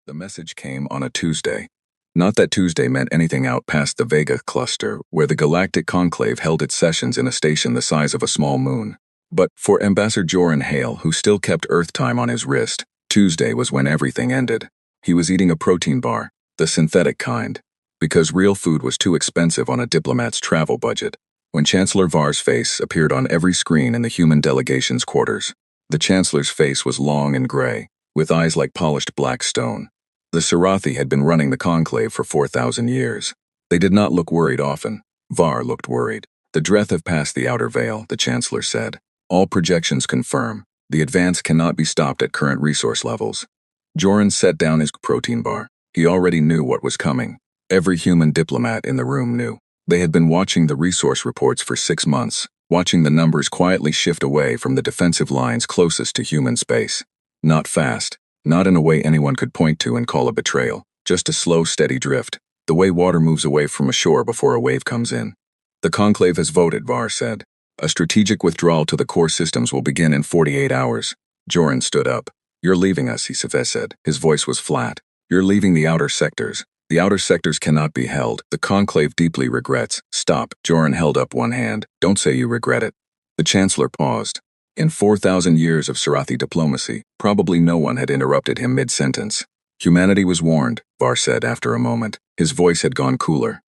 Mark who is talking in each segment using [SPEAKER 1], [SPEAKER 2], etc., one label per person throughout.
[SPEAKER 1] The message came on a Tuesday. Not that Tuesday meant anything out past the Vega cluster, where the Galactic Conclave held its sessions in a station the size of a small moon. But for Ambassador Joran Hale, who still kept Earth time on his wrist, Tuesday was when everything ended. He was eating a protein bar, the synthetic kind, because real food was too expensive on a diplomat's travel budget. When Chancellor Var's face appeared on every screen in the human delegation's quarters, the Chancellor's face was long and gray, with eyes like polished black stone. The Sarathi had been running the conclave for 4,000 years. They did not look worried often. Var looked worried. The Dreth have passed the outer veil, the Chancellor said. All projections confirm. The advance cannot be stopped at current resource levels. Joran set down his protein bar. He already knew what was coming. Every human diplomat in the room knew. They had been watching the resource reports for 6 months, watching the numbers quietly shift away from the defensive lines closest to human space. Not fast, not in a way anyone could point to and call a betrayal, just a slow, steady drift, the way water moves away from a shore before a wave comes in. The conclave has voted, Var said. A strategic withdrawal to the core systems will begin in 48 hours. Joran stood up. You're leaving us, he said. His voice was flat. You're leaving the outer sectors. The outer sectors cannot be held. The conclave deeply regrets. Stop. Joran held up one hand. Don't say you regret it. The Chancellor paused. In 4,000 years of Sarathi diplomacy, probably no one had interrupted him mid-sentence. Humanity was warned, Var said after a moment. His voice had gone cooler.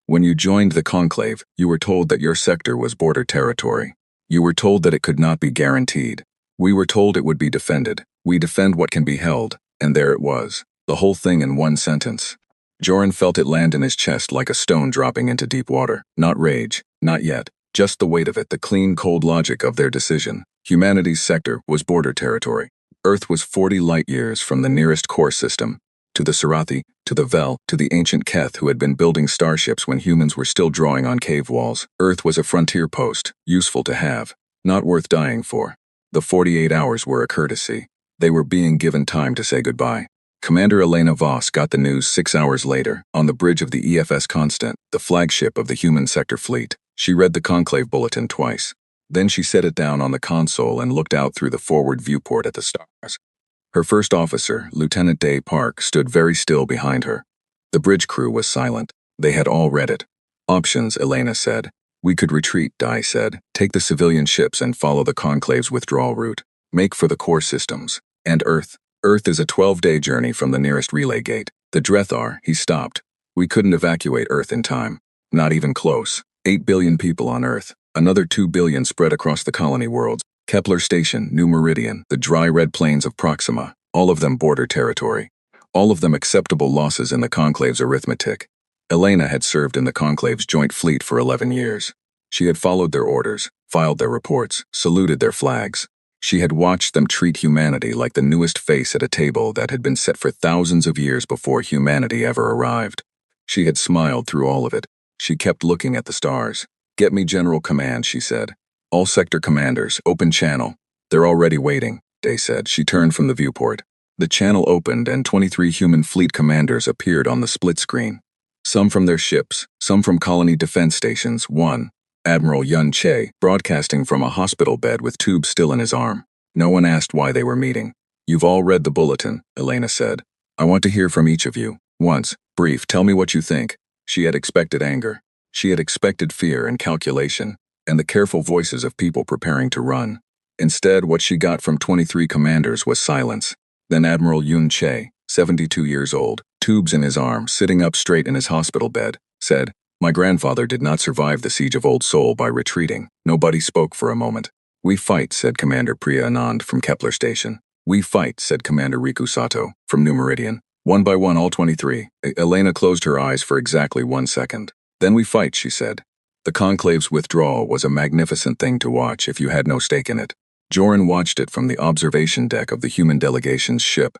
[SPEAKER 1] When you joined the conclave, you were told that your sector was border territory. You were told that it could not be guaranteed. We were told it would be defended. We defend what can be held, and there it was. The whole thing in one sentence. Joran felt it land in his chest like a stone dropping into deep water. Not rage, not yet. Just the weight of it, the clean, cold logic of their decision. Humanity's sector was border territory. Earth was 40 light-years from the nearest core system, to the Sarathi, to the Vel, to the ancient Keth who had been building starships when humans were still drawing on cave walls. Earth was a frontier post, useful to have, not worth dying for. The 48 hours were a courtesy. They were being given time to say goodbye. Commander Elena Voss got the news 6 hours later, on the bridge of the EFS Constant, the flagship of the human sector fleet. She read the conclave bulletin twice. Then she set it down on the console and looked out through the forward viewport at the stars. Her first officer, Lieutenant Day Park, stood very still behind her. The bridge crew was silent. They had all read it. Options, Elena said. We could retreat, Dai said. Take the civilian ships and follow the conclave's withdrawal route. Make for the core systems. And Earth. Earth is a 12-day journey from the nearest relay gate. The Dreth are, he stopped. We couldn't evacuate Earth in time. Not even close. 8 billion people on Earth. Another 2 billion spread across the colony worlds. Kepler Station, New Meridian, the dry red plains of Proxima. All of them border territory. All of them acceptable losses in the conclave's arithmetic. Elena had served in the conclave's joint fleet for 11 years. She had followed their orders, filed their reports, saluted their flags. She had watched them treat humanity like the newest face at a table that had been set for thousands of years before humanity ever arrived. She had smiled through all of it. She kept looking at the stars. Get me General Command, she said. All sector commanders, open channel. They're already waiting, Day said. She turned from the viewport. The channel opened and 23 human fleet commanders appeared on the split screen. Some from their ships, some from colony defense stations. One, Admiral Yun Che, broadcasting from a hospital bed with tubes still in his arm. No one asked why they were meeting. You've all read the bulletin, Elena said. I want to hear from each of you. Once, brief, tell me what you think. She had expected anger. She had expected fear and calculation, and the careful voices of people preparing to run. Instead, what she got from 23 commanders was silence. Then Admiral Yun Che, 72 years old, tubes in his arm, sitting up straight in his hospital bed, said, My grandfather did not survive the siege of Old Sol by retreating. Nobody spoke for a moment. We fight, said Commander Priya Anand from Kepler Station. We fight, said Commander Riku Sato from New Meridian. One by one, all 23. Elena closed her eyes for exactly 1 second. Then we fight, she said. The conclave's withdrawal was a magnificent thing to watch if you had no stake in it. Joran watched it from the observation deck of the human delegation's ship.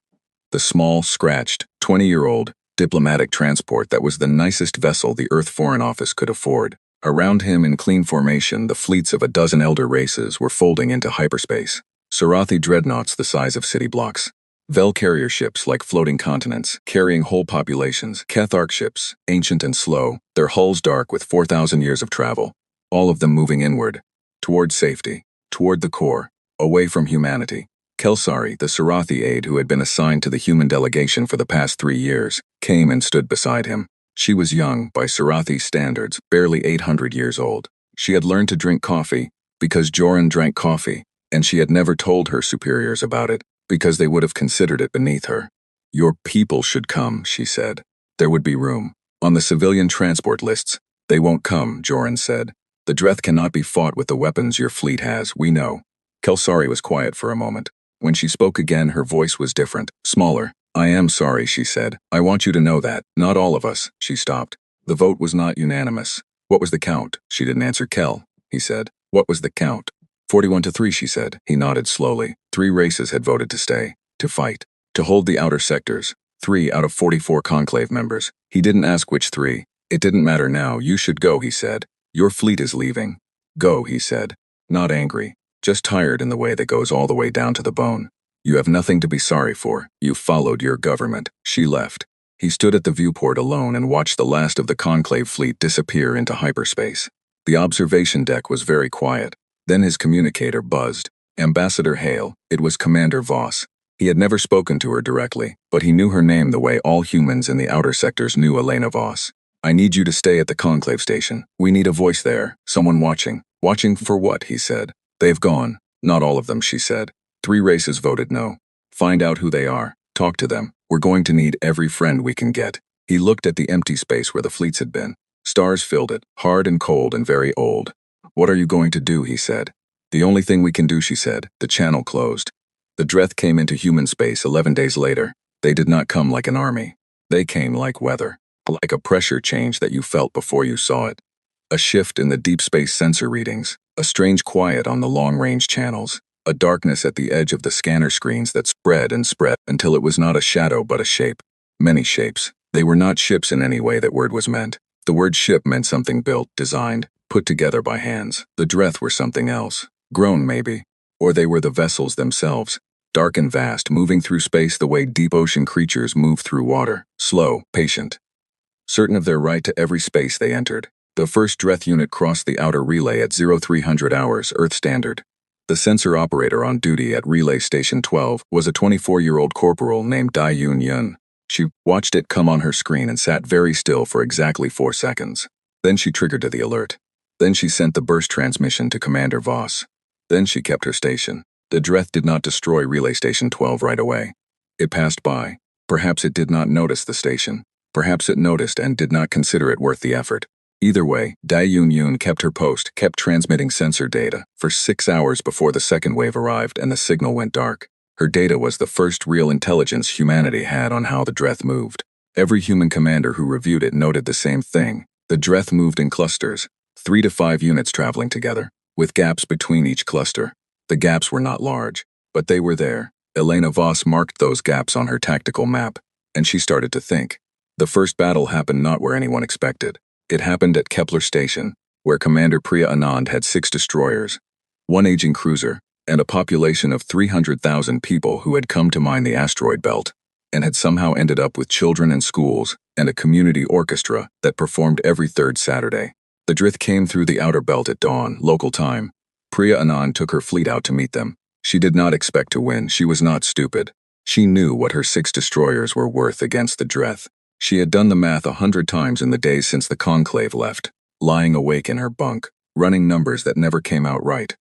[SPEAKER 1] The small, scratched, 20-year-old diplomatic transport that was the nicest vessel the Earth Foreign Office could afford. Around him in clean formation, the fleets of a dozen elder races were folding into hyperspace. Sarathi dreadnoughts the size of city blocks. Vel carrier ships like floating continents, carrying whole populations. Keth ships, ancient and slow, their hulls dark with 4,000 years of travel. All of them moving inward, toward safety, toward the core, away from humanity. Kelsari, the Sarathi aide who had been assigned to the human delegation for the past 3 years, came and stood beside him. She was young, by Sarathi standards, barely 800 years old. She had learned to drink coffee because Joran drank coffee, and she had never told her superiors about it because they would have considered it beneath her. "Your people should come," she said. "There would be room. On the civilian transport lists, they won't come," Joran said. "The Dreth cannot be fought with the weapons your fleet has, we know." Kelsari was quiet for a moment. When she spoke again, her voice was different, smaller. "I am sorry," she said. "I want you to know that. Not all of us." She stopped. The vote was not unanimous. "What was the count?" She didn't answer. "Kel," he said. "What was the count?" 41-3, she said. He nodded slowly. 3 races had voted to stay, to fight, to hold the outer sectors. 3 out of 44 conclave members. He didn't ask which 3. "It didn't matter now. You should go," he said. "Your fleet is leaving." "Go," he said. Not angry. Just tired in the way that goes all the way down to the bone. "You have nothing to be sorry for. You followed your government." She left. He stood at the viewport alone and watched the last of the conclave fleet disappear into hyperspace. The observation deck was very quiet. Then his communicator buzzed. "Ambassador Hale." It was Commander Voss. He had never spoken to her directly, but he knew her name the way all humans in the outer sectors knew Elena Voss. "I need you to stay at the conclave station. We need a voice there, someone watching." "Watching for what?" he said. "They've gone." "Not all of them," she said. 3 races voted no. "Find out who they are. Talk to them. We're going to need every friend we can get." He looked at the empty space where the fleets had been. Stars filled it, hard and cold and very old. "What are you going to do?" he said. "The only thing we can do," she said. "The channel closed." The Dreth came into human space 11 days later. They did not come like an army. They came like weather. Like a pressure change that you felt before you saw it. A shift in the deep space sensor readings. A strange quiet on the long-range channels. A darkness at the edge of the scanner screens that spread and spread until it was not a shadow but a shape. Many shapes. They were not ships in any way that word was meant. The word ship meant something built, designed, put together by hands. The Dreth were something else. Grown, maybe. Or they were the vessels themselves. Dark and vast, moving through space the way deep ocean creatures move through water. Slow, patient. Certain of their right to every space they entered. The first Dreth unit crossed the outer relay at 0300 hours, Earth Standard. The sensor operator on duty at Relay Station 12 was a 24-year-old corporal named Dai-Yun Yun. She watched it come on her screen and sat very still for exactly 4 seconds. Then she triggered to the alert. Then she sent the burst transmission to Commander Voss. Then she kept her station. The Dreth did not destroy Relay Station 12 right away. It passed by. Perhaps it did not notice the station. Perhaps it noticed and did not consider it worth the effort. Either way, Dai-Yun Yun kept her post, kept transmitting sensor data, for 6 hours before the second wave arrived and the signal went dark. Her data was the first real intelligence humanity had on how the Dreth moved. Every human commander who reviewed it noted the same thing. The Dreth moved in clusters, 3 to 5 units traveling together, with gaps between each cluster. The gaps were not large, but they were there. Elena Voss marked those gaps on her tactical map, and she started to think. The first battle happened not where anyone expected. It happened at Kepler Station, where Commander Priya Anand had 6 destroyers, 1 aging cruiser, and a population of 300,000 people who had come to mine the asteroid belt, and had somehow ended up with children in schools and a community orchestra that performed every 3rd Saturday. The Dreth came through the outer belt at dawn, local time. Priya Anand took her fleet out to meet them. She did not expect to win. She was not stupid. She knew what her 6 destroyers were worth against the Dreth. She had done the math 100 times in the days since the conclave left, lying awake in her bunk, running numbers that never came out right.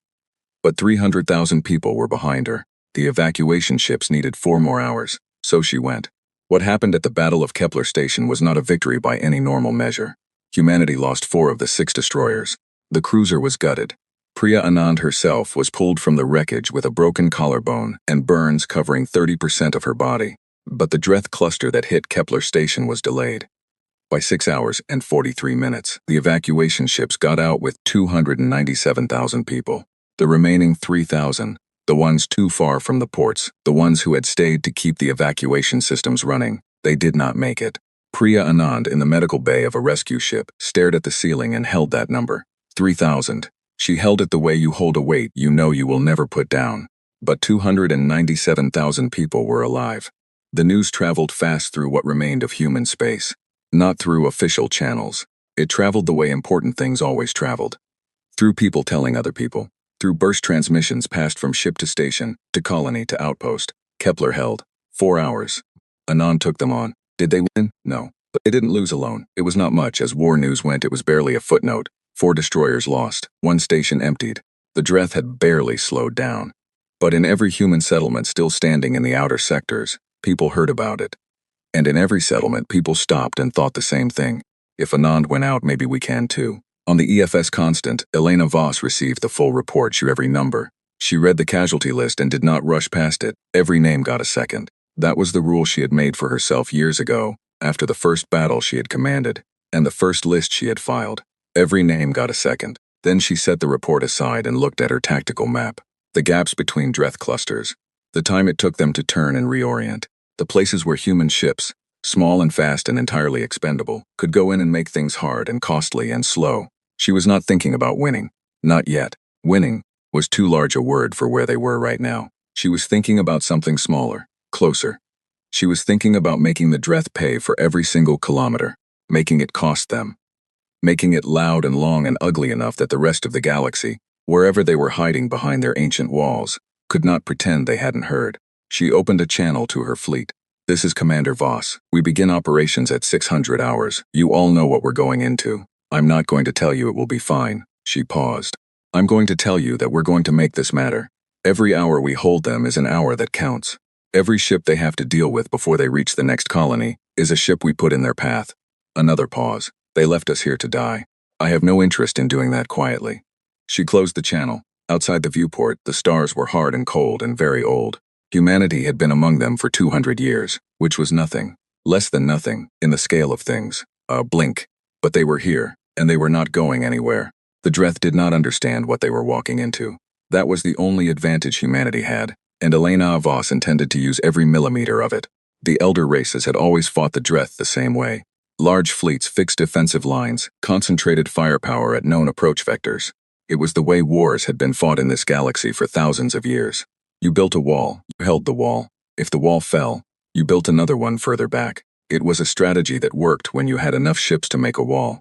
[SPEAKER 1] But 300,000 people were behind her. The evacuation ships needed 4 more hours, so she went. What happened at the Battle of Kepler Station was not a victory by any normal measure. Humanity lost 4 of the 6 destroyers. The cruiser was gutted. Priya Anand herself was pulled from the wreckage with a broken collarbone and burns covering 30% of her body. But the Dreth cluster that hit Kepler Station was delayed. By 6 hours and 43 minutes, the evacuation ships got out with 297,000 people. The remaining 3,000, the ones too far from the ports, the ones who had stayed to keep the evacuation systems running, they did not make it. Priya Anand, in the medical bay of a rescue ship, stared at the ceiling and held that number. 3,000. She held it the way you hold a weight you know you will never put down. But 297,000 people were alive. The news traveled fast through what remained of human space. Not through official channels. It traveled the way important things always traveled. Through people telling other people. Through burst transmissions passed from ship to station, to colony to outpost, Kepler held 4 hours. Anand took them on. Did they win? No. But they didn't lose alone. It was not much. As war news went, it was barely a footnote. 4 destroyers lost, 1 station emptied. The Dreth had barely slowed down. But in every human settlement still standing in the outer sectors, people heard about it. And in every settlement, people stopped and thought the same thing. If Anand went out, maybe we can too. On the EFS Constant, Elena Voss received the full report, she every number. She read the casualty list and did not rush past it. Every name got a second. That was the rule she had made for herself years ago, after the first battle she had commanded, and the first list she had filed. Every name got a second. Then she set the report aside and looked at her tactical map. The gaps between Dreth clusters. The time it took them to turn and reorient. The places where human ships, small and fast and entirely expendable, could go in and make things hard and costly and slow. She was not thinking about winning. Not yet. Winning was too large a word for where they were right now. She was thinking about something smaller, closer. She was thinking about making the Dreth pay for every single kilometer, making it cost them. Making it loud and long and ugly enough that the rest of the galaxy, wherever they were hiding behind their ancient walls, could not pretend they hadn't heard. She opened a channel to her fleet. This is Commander Voss. We begin operations at 600 hours. You all know what we're going into. I'm not going to tell you it will be fine. She paused. I'm going to tell you that we're going to make this matter. Every hour we hold them is an hour that counts. Every ship they have to deal with before they reach the next colony is a ship we put in their path. Another pause. They left us here to die. I have no interest in doing that quietly. She closed the channel. Outside the viewport, the stars were hard and cold and very old. Humanity had been among them for 200 years, which was nothing. Less than nothing, in the scale of things. A blink. But they were here, and they were not going anywhere. The Dreth did not understand what they were walking into. That was the only advantage humanity had, and Elena Voss intended to use every millimeter of it. The elder races had always fought the Dreth the same way. Large fleets, fixed defensive lines, concentrated firepower at known approach vectors. It was the way wars had been fought in this galaxy for thousands of years. You built a wall, you held the wall. If the wall fell, you built another one further back. It was a strategy that worked when you had enough ships to make a wall.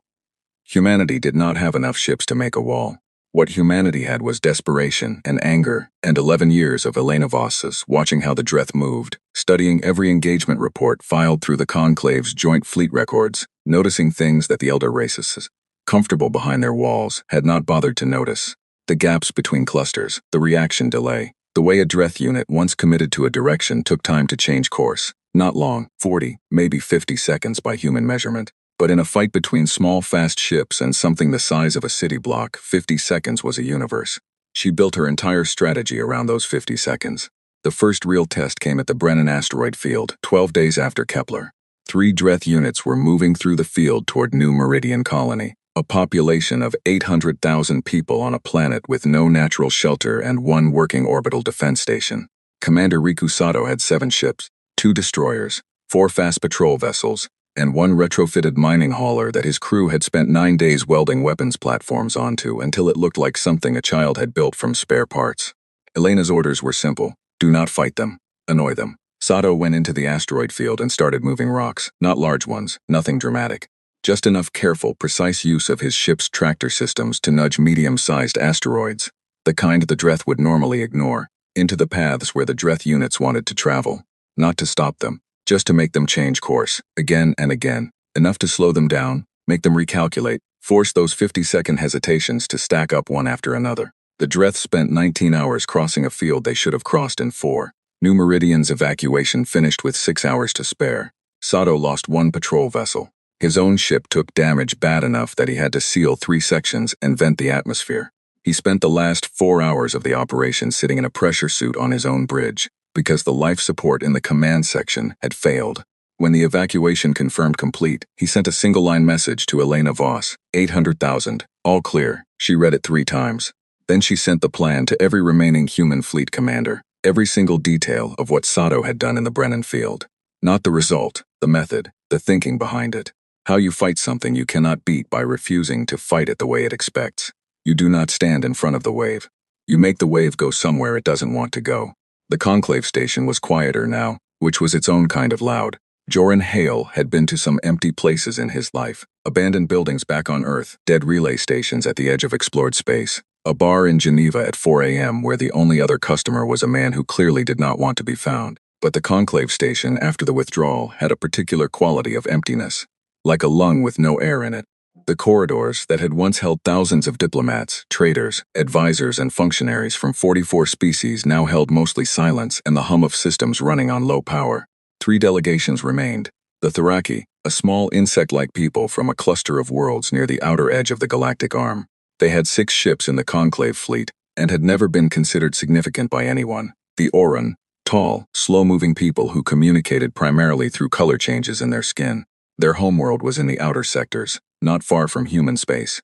[SPEAKER 1] Humanity did not have enough ships to make a wall. What humanity had was desperation and anger, and 11 years of Elena Voss's watching how the Dreth moved, studying every engagement report filed through the Conclave's joint fleet records, noticing things that the elder races, comfortable behind their walls, had not bothered to notice. The gaps between clusters, the reaction delay, the way a Dreth unit once committed to a direction took time to change course. Not long, 40, maybe 50 seconds by human measurement. But in a fight between small, fast ships and something the size of a city block, 50 seconds was a universe. She built her entire strategy around those 50 seconds. The first real test came at the Brennan asteroid field, 12 days after Kepler. 3 Dreth units were moving through the field toward New Meridian Colony, a population of 800,000 people on a planet with no natural shelter and 1 working orbital defense station. Commander Riku Sato had 7 ships, 2 destroyers, 4 fast patrol vessels, and 1 retrofitted mining hauler that his crew had spent 9 days welding weapons platforms onto until it looked like something a child had built from spare parts. Elena's orders were simple. Do not fight them. Annoy them. Sato went into the asteroid field and started moving rocks, not large ones, nothing dramatic. Just enough careful, precise use of his ship's tractor systems to nudge medium-sized asteroids, the kind the Dreth would normally ignore, into the paths where the Dreth units wanted to travel. Not to stop them. Just to make them change course, again and again, enough to slow them down, make them recalculate, force those 50-second hesitations to stack up one after another. The Dreth spent 19 hours crossing a field they should have crossed in 4. New Meridian's evacuation finished with 6 hours to spare. Sato lost 1 patrol vessel. His own ship took damage bad enough that he had to seal 3 sections and vent the atmosphere. He spent the last 4 hours of the operation sitting in a pressure suit on his own bridge, because the life support in the command section had failed. When the evacuation confirmed complete, he sent a single-line message to Elena Voss, 800,000, all clear. She read it 3 times. Then she sent the plan to every remaining human fleet commander, every single detail of what Sato had done in the Brennan field. Not the result, the method, the thinking behind it. How you fight something you cannot beat by refusing to fight it the way it expects. You do not stand in front of the wave. You make the wave go somewhere it doesn't want to go. The Conclave station was quieter now, which was its own kind of loud. Joran Hale had been to some empty places in his life, abandoned buildings back on Earth, dead relay stations at the edge of explored space. A bar in Geneva at 4 a.m. where the only other customer was a man who clearly did not want to be found. But the conclave station after the withdrawal had a particular quality of emptiness, like a lung with no air in it. The corridors that had once held thousands of diplomats, traders, advisors, and functionaries from 44 species now held mostly silence and the hum of systems running on low power. 3 delegations remained. The Tharaki, a small insect-like people from a cluster of worlds near the outer edge of the galactic arm. They had 6 ships in the conclave fleet and had never been considered significant by anyone. The Oran, tall, slow-moving people who communicated primarily through color changes in their skin. Their homeworld was in the outer sectors, not far from human space.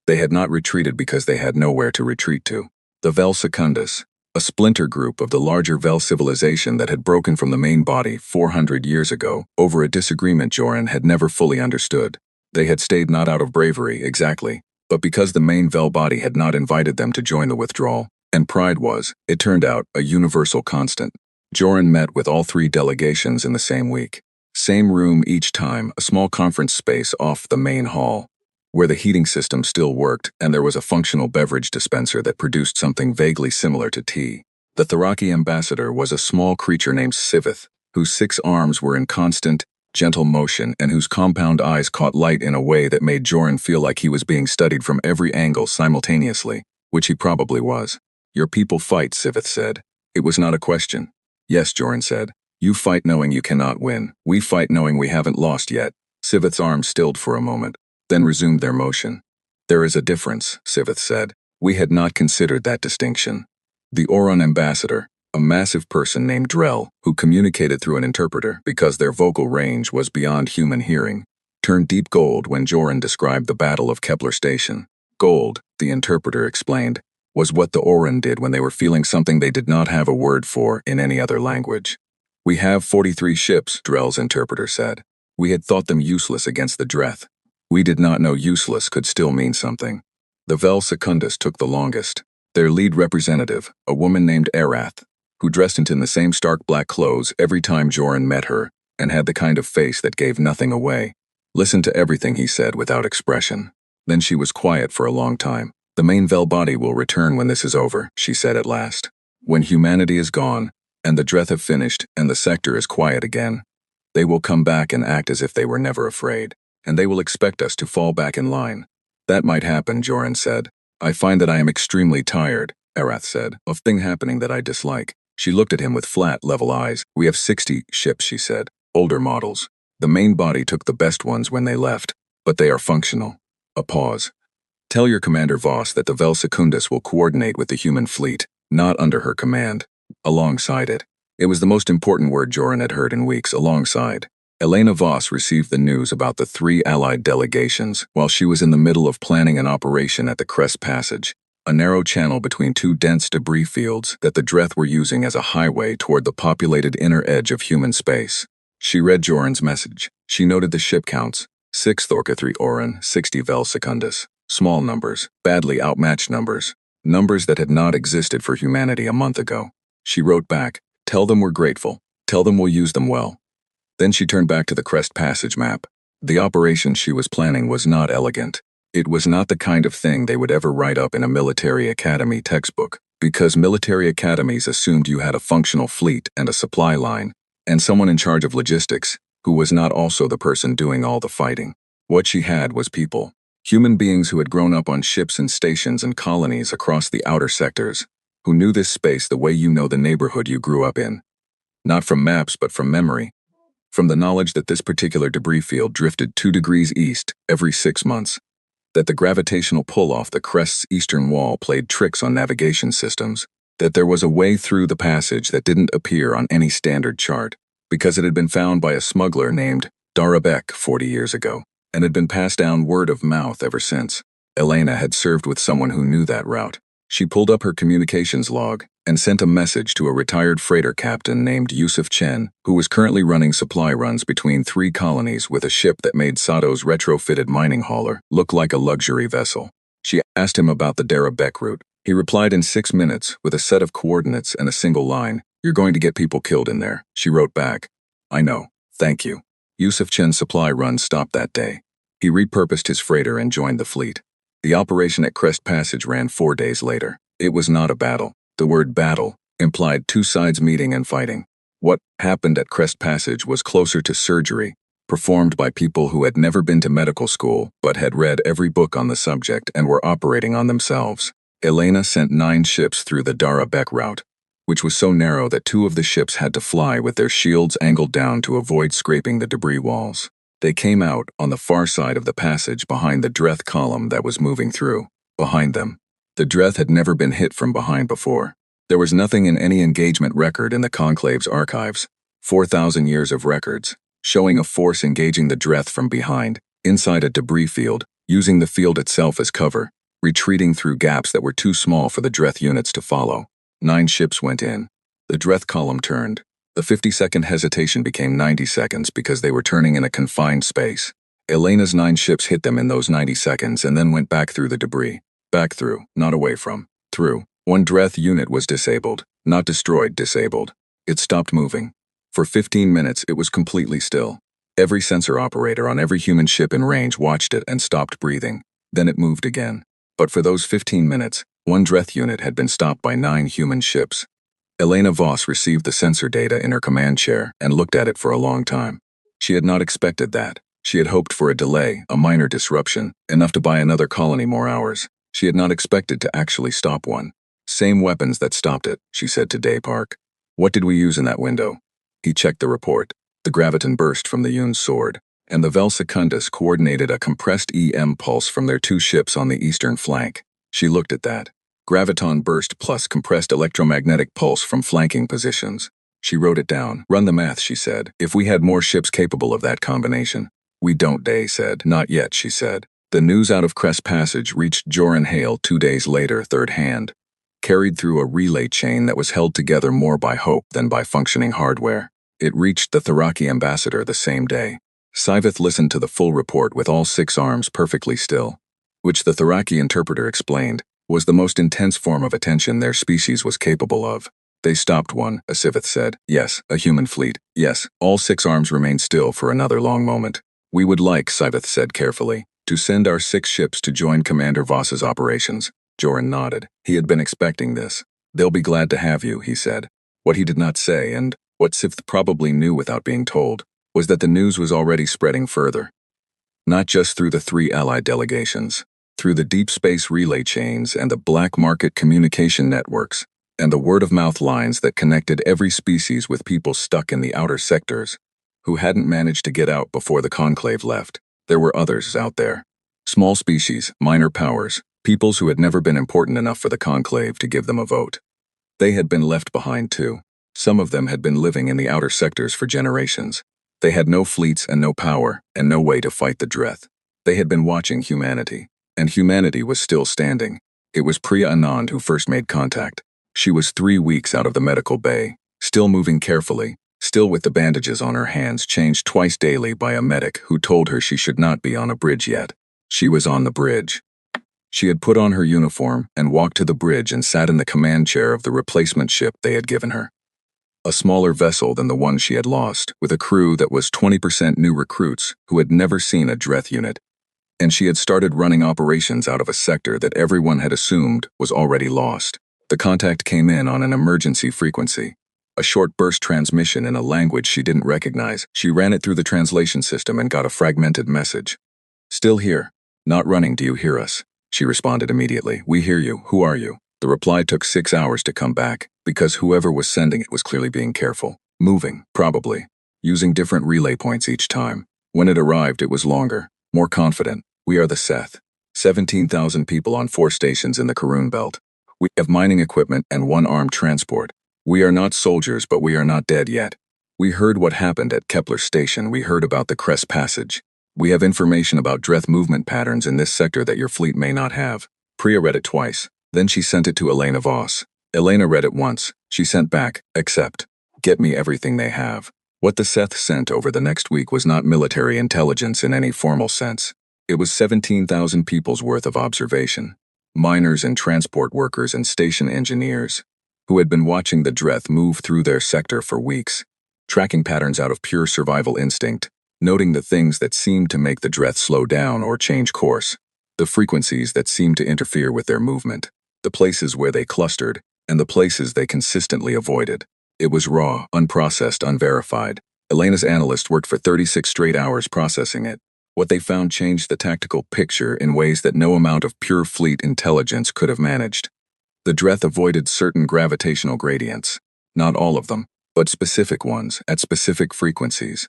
[SPEAKER 1] They had not retreated because they had nowhere to retreat to. The Vel Secundus, a splinter group of the larger Vel civilization that had broken from the main body 400 years ago over a disagreement Joran had never fully understood. They had stayed not out of bravery, exactly, but because the main Vel body had not invited them to join the withdrawal, and pride was, it turned out, a universal constant. Joran met with all 3 delegations in the same week. Same room each time, a small conference space off the main hall, where the heating system still worked and there was a functional beverage dispenser that produced something vaguely similar to tea. The Tharaki ambassador was a small creature named Sivith, whose 6 arms were in constant, gentle motion and whose compound eyes caught light in a way that made Joran feel like he was being studied from every angle simultaneously, which he probably was. "Your people fight," Sivith said. It was not a question. "Yes," Joran said. "You fight knowing you cannot win. We fight knowing we haven't lost yet." Sivith's arms stilled for a moment, then resumed their motion. "There is a difference," Sivith said. "We had not considered that distinction." The Oran ambassador, a massive person named Drell, who communicated through an interpreter because their vocal range was beyond human hearing, turned deep gold when Joran described the Battle of Kepler Station. Gold, the interpreter explained, was what the Oran did when they were feeling something they did not have a word for in any other language. "We have 43 ships," Drell's interpreter said. "We had thought them useless against the Dreth. We did not know useless could still mean something." The Vel Secundus took the longest. Their lead representative, a woman named Arath, who dressed in the same stark black clothes every time Joran met her, and had the kind of face that gave nothing away, listened to everything he said without expression. Then she was quiet for a long time. "The main Vel body will return when this is over," she said at last. "When humanity is gone, and the Dreth have finished, and the sector is quiet again, they will come back and act as if they were never afraid, and they will expect us to fall back in line." "That might happen," Joran said. "I find that I am extremely tired," Arath said, "of things happening that I dislike." She looked at him with flat, level eyes. "We have 60 ships," she said. "Older models. The main body took the best ones when they left, but they are functional." A pause. "Tell your commander Voss that the Vel Secundus will coordinate with the human fleet, not under her command. Alongside it." It was the most important word Joran had heard in weeks, alongside. Elena Voss received the news about the 3 allied delegations while she was in the middle of planning an operation at the Crest Passage, a narrow channel between 2 dense debris fields that the Dreth were using as a highway toward the populated inner edge of human space. She read Joran's message. She noted the ship counts: 6 Thorca 3 Oran, 60 Vel Secundus. Small numbers, badly outmatched numbers. Numbers that had not existed for humanity a month ago. She wrote back, "Tell them we're grateful. Tell them we'll use them well." Then she turned back to the Crest Passage map. The operation she was planning was not elegant. It was not the kind of thing they would ever write up in a military academy textbook, because military academies assumed you had a functional fleet and a supply line, and someone in charge of logistics, who was not also the person doing all the fighting. What she had was people. Human beings who had grown up on ships and stations and colonies across the outer sectors, who knew this space the way you know the neighborhood you grew up in. Not from maps, but from memory. From the knowledge that this particular debris field drifted 2 degrees east every 6 months. That the gravitational pull off the Crest's eastern wall played tricks on navigation systems. That there was a way through the passage that didn't appear on any standard chart, because it had been found by a smuggler named Darabek 40 years ago, and had been passed down word of mouth ever since. Elena had served with someone who knew that route. She pulled up her communications log and sent a message to a retired freighter captain named Yusuf Chen, who was currently running supply runs between 3 colonies with a ship that made Sato's retrofitted mining hauler look like a luxury vessel. She asked him about the Darabek route. He replied in 6 minutes with a set of coordinates and a single line. "You're going to get people killed in there." She wrote back, "I know, thank you." Yusuf Chen's supply run stopped that day. He repurposed his freighter and joined the fleet. The operation at Crest Passage ran 4 days later. It was not a battle. The word battle implied two sides meeting and fighting. What happened at Crest Passage was closer to surgery, performed by people who had never been to medical school but had read every book on the subject and were operating on themselves. Elena sent 9 ships through the Dara Beck route, which was so narrow that 2 of the ships had to fly with their shields angled down to avoid scraping the debris walls. They came out on the far side of the passage behind the Dreth column that was moving through. Behind them, the Dreth had never been hit from behind before. There was nothing in any engagement record in the Conclave's archives, 4,000 years of records, showing a force engaging the Dreth from behind, inside a debris field, using the field itself as cover, retreating through gaps that were too small for the Dreth units to follow. 9 ships went in. The Dreth column turned. The 50-second hesitation became 90 seconds because they were turning in a confined space. Elena's 9 ships hit them in those 90 seconds and then went back through the debris. Back through, not away from. Through. One Dreth unit was disabled. Not destroyed, disabled. It stopped moving. For 15 minutes, it was completely still. Every sensor operator on every human ship in range watched it and stopped breathing. Then it moved again. But for those 15 minutes, one Dreth unit had been stopped by 9 human ships. Elena Voss received the sensor data in her command chair and looked at it for a long time. She had not expected that. She had hoped for a delay, a minor disruption, enough to buy another colony more hours. She had not expected to actually stop one. Same weapons that stopped it, she said to Day Park. What did we use in that window? He checked the report. The graviton burst from the Yoon's sword, and the Vel Secundus coordinated a compressed EM pulse from their 2 ships on the eastern flank. She looked at that. Graviton burst plus compressed electromagnetic pulse from flanking positions. She wrote it down. Run the math, she said. If we had more ships capable of that combination. We don't, Day said. Not yet, she said. The news out of Crest Passage reached Joran Hale 2 days later, third hand, carried through a relay chain that was held together more by hope than by functioning hardware. It reached the Tharaki ambassador the same day. Siveth listened to the full report with all 6 arms perfectly still, which the Tharaki interpreter explained was the most intense form of attention their species was capable of. They stopped one, Siveth said. Yes, a human fleet. Yes, all 6 arms remained still for another long moment. We would like, Siveth said carefully, to send our 6 ships to join Commander Voss's operations. Joran nodded. He had been expecting this. They'll be glad to have you, he said. What he did not say, and what Siveth probably knew without being told, was that the news was already spreading further. Not just through the 3 allied delegations, through the deep space relay chains and the black market communication networks, and the word-of-mouth lines that connected every species with people stuck in the outer sectors, who hadn't managed to get out before the Conclave left. There were others out there. Small species, minor powers, peoples who had never been important enough for the Conclave to give them a vote. They had been left behind too. Some of them had been living in the outer sectors for generations. They had no fleets and no power, and no way to fight the Dreth. They had been watching humanity. And humanity was still standing. It was Priya Anand who first made contact. She was 3 weeks out of the medical bay, still moving carefully, still with the bandages on her hands changed twice daily by a medic who told her she should not be on a bridge yet. She was on the bridge. She had put on her uniform and walked to the bridge and sat in the command chair of the replacement ship they had given her. A smaller vessel than the one she had lost, with a crew that was 20% new recruits who had never seen a Dreth unit. And she had started running operations out of a sector that everyone had assumed was already lost. The contact came in on an emergency frequency, a short burst transmission in a language she didn't recognize. She ran it through the translation system and got a fragmented message. Still here. Not running, do you hear us? She responded immediately. We hear you. Who are you? The reply took 6 hours to come back, because whoever was sending it was clearly being careful. Moving, probably. Using different relay points each time. When it arrived, it was longer, more confident. We are the Seth. 17,000 people on 4 stations in the Karun Belt. We have mining equipment and 1 armed transport. We are not soldiers, but we are not dead yet. We heard what happened at Kepler Station. We heard about the Crest Passage. We have information about Dreth movement patterns in this sector that your fleet may not have. Priya read it twice. Then she sent it to Elena Voss. Elena read it once. She sent back, accept. Get me everything they have. What the Seth sent over the next week was not military intelligence in any formal sense. It was 17,000 people's worth of observation. Miners and transport workers and station engineers, who had been watching the Dreth move through their sector for weeks, tracking patterns out of pure survival instinct, noting the things that seemed to make the Dreth slow down or change course. the frequencies that seemed to interfere with their movement, the places where they clustered, and the places they consistently avoided. It was raw, unprocessed, unverified. Elena's analyst worked for 36 straight hours processing it. What they found changed the tactical picture in ways that no amount of pure fleet intelligence could have managed. The Dreth avoided certain gravitational gradients. Not all of them, but specific ones, at specific frequencies.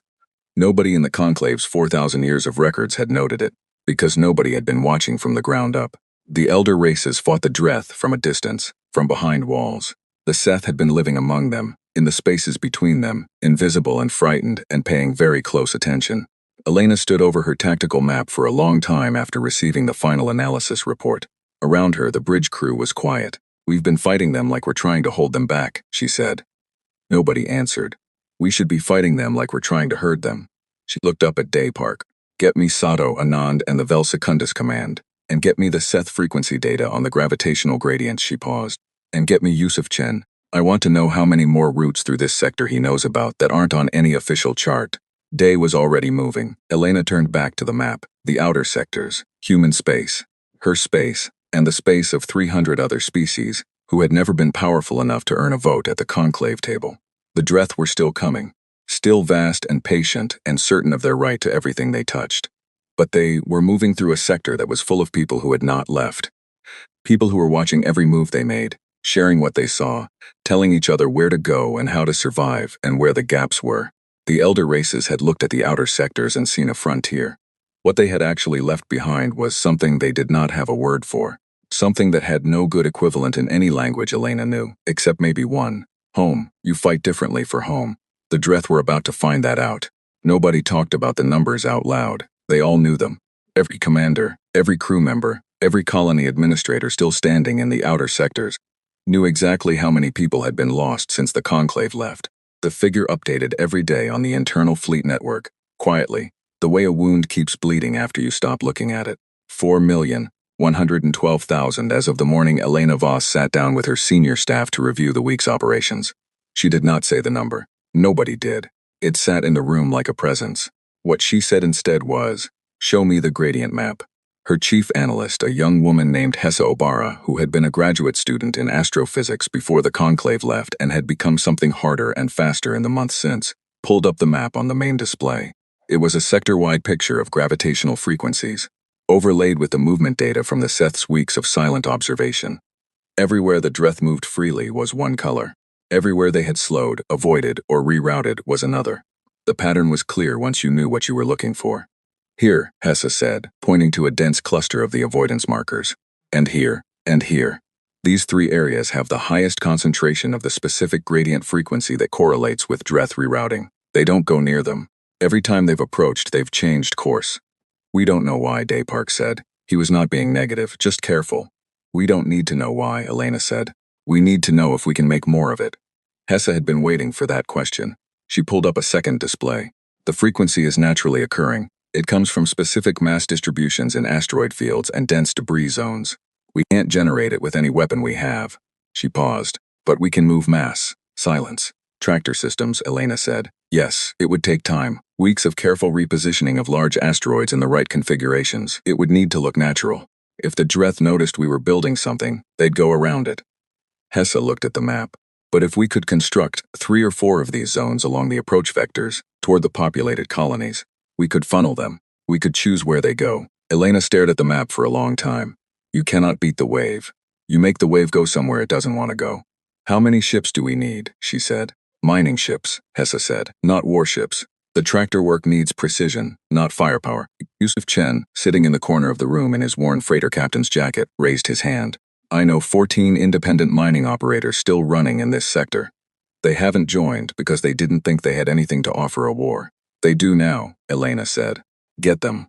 [SPEAKER 1] Nobody in the Conclave's 4,000 years of records had noted it, because nobody had been watching from the ground up. The elder races fought the Dreth from a distance, from behind walls. The Seth had been living among them, in the spaces between them, invisible and frightened and paying very close attention. Elena stood over her tactical map for a long time after receiving the final analysis report. Around her, the bridge crew was quiet. "We've been fighting them like we're trying to hold them back," she said. Nobody answered. "We should be fighting them like we're trying to herd them." She looked up at Daypark. "Get me Sato, Anand, and the Vel Secundus command. And get me the Seth frequency data on the gravitational gradients," she paused. "And get me Yusuf Chen. I want to know how many more routes through this sector he knows about that aren't on any official chart." Day was already moving. Elena turned back to the map. The outer sectors, human space, her space, and the space of 300 other species who had never been powerful enough to earn a vote at the conclave table. The Dreth were still coming, still vast and patient and certain of their right to everything they touched. But they were moving through a sector that was full of people who had not left. People who were watching every move they made, sharing what they saw, telling each other where to go and how to survive and where the gaps were. The elder races had looked at the outer sectors and seen a frontier. What they had actually left behind was something they did not have a word for. Something that had no good equivalent in any language Elena knew, except maybe one. Home. You fight differently for home. The Dreth were about to find that out. Nobody talked about the numbers out loud. They all knew them. Every commander, every crew member, every colony administrator still standing in the outer sectors knew exactly how many people had been lost since the conclave left. The figure updated every day on the internal fleet network, quietly, the way a wound keeps bleeding after you stop looking at it. 4,112,000 as of the morning Elena Voss sat down with her senior staff to review the week's operations. She did not say the number. Nobody did. It sat in the room like a presence. What she said instead was, "Show me the gradient map." Her chief analyst, a young woman named Hessa Obara, who had been a graduate student in astrophysics before the conclave left and had become something harder and faster in the months since, pulled up the map on the main display. It was a sector-wide picture of gravitational frequencies, overlaid with the movement data from the Seth's weeks of silent observation. Everywhere the Dreth moved freely was one color. Everywhere they had slowed, avoided, or rerouted was another. The pattern was clear once you knew what you were looking for. "Here," Hessa said, pointing to a dense cluster of the avoidance markers. "And here, and here. These three areas have the highest concentration of the specific gradient frequency that correlates with Dreth rerouting. They don't go near them. Every time they've approached, they've changed course." "We don't know why," Daypark said. He was not being negative, just careful. "We don't need to know why," Elena said. "We need to know if we can make more of it." Hessa had been waiting for that question. She pulled up a second display. "The frequency is naturally occurring. It comes from specific mass distributions in asteroid fields and dense debris zones. We can't generate it with any weapon we have." She paused. "But we can move mass." Silence. "Tractor systems," Elena said. "Yes, it would take time. Weeks of careful repositioning of large asteroids in the right configurations. It would need to look natural. If the Dreth noticed we were building something, they'd go around it." Hessa looked at the map. "But if we could construct 3 or 4 of these zones along the approach vectors, toward the populated colonies, we could funnel them. We could choose where they go." Elena stared at the map for a long time. "You cannot beat the wave. You make the wave go somewhere it doesn't want to go." "How many ships do we need?" she said. "Mining ships," Hessa said, "not warships. The tractor work needs precision, not firepower." Yusuf Chen, sitting in the corner of the room in his worn freighter captain's jacket, raised his hand. "I know 14 independent mining operators still running in this sector. They haven't joined because they didn't think they had anything to offer a war. They do now," Elena said. "Get them."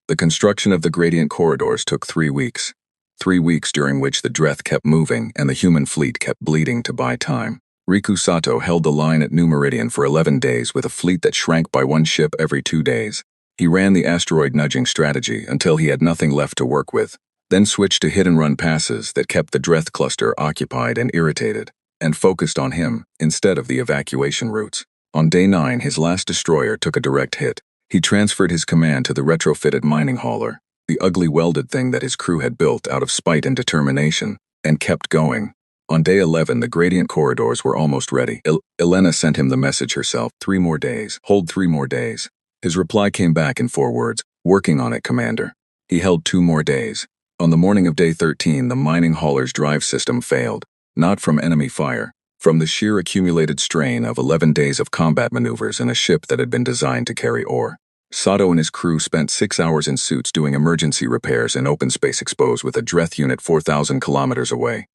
[SPEAKER 1] The construction of the gradient corridors took 3 weeks. 3 weeks during which the Dreth kept moving and the human fleet kept bleeding to buy time. Riku Sato held the line at New Meridian for 11 days with a fleet that shrank by 1 ship every 2 days. He ran the asteroid nudging strategy until he had nothing left to work with, then switched to hit-and-run passes that kept the Dreth cluster occupied and irritated, and focused on him instead of the evacuation routes. On day 9, his last destroyer took a direct hit. He transferred his command to the retrofitted mining hauler. the ugly welded thing that his crew had built out of spite and determination, and kept going. On day 11, the gradient corridors were almost ready. Elena sent him the message herself, 3 more days. Hold 3 more days. His reply came back in 4 words, working on it, Commander. He held 2 more days. On the morning of day 13, the mining hauler's drive system failed, not from enemy fire, from the sheer accumulated strain of 11 days of combat maneuvers in a ship that had been designed to carry ore. Sato and his crew spent 6 hours in suits doing emergency repairs in open space exposed with a Dreth unit 4,000 kilometers away.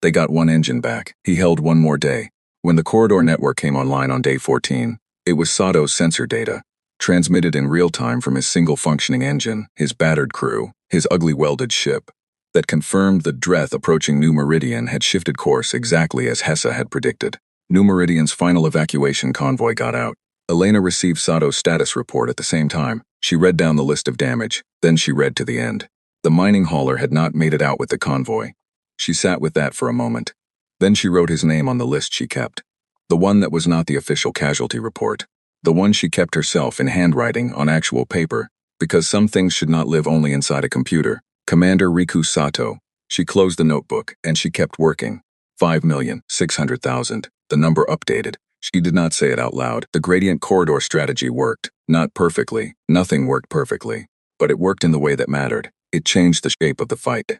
[SPEAKER 1] They got 1 engine back. He held 1 more day. When the corridor network came online on day 14, it was Sato's sensor data, transmitted in real time from his single functioning engine, his battered crew, his ugly welded ship, that confirmed the Dreth approaching New Meridian had shifted course exactly as Hessa had predicted. New Meridian's final evacuation convoy got out. Elena received Sato's status report at the same time. She read down the list of damage, then she read to the end. The mining hauler had not made it out with the convoy. She sat with that for a moment. Then she wrote his name on the list she kept. The one that was not the official casualty report. The one she kept herself in handwriting on actual paper, because some things should not live only inside a computer. Commander Riku Sato. She closed the notebook, and she kept working. 5,600,000. The number updated. She did not say it out loud. The gradient corridor strategy worked. Not perfectly. Nothing worked perfectly. But it worked in the way that mattered. It changed the shape of the fight.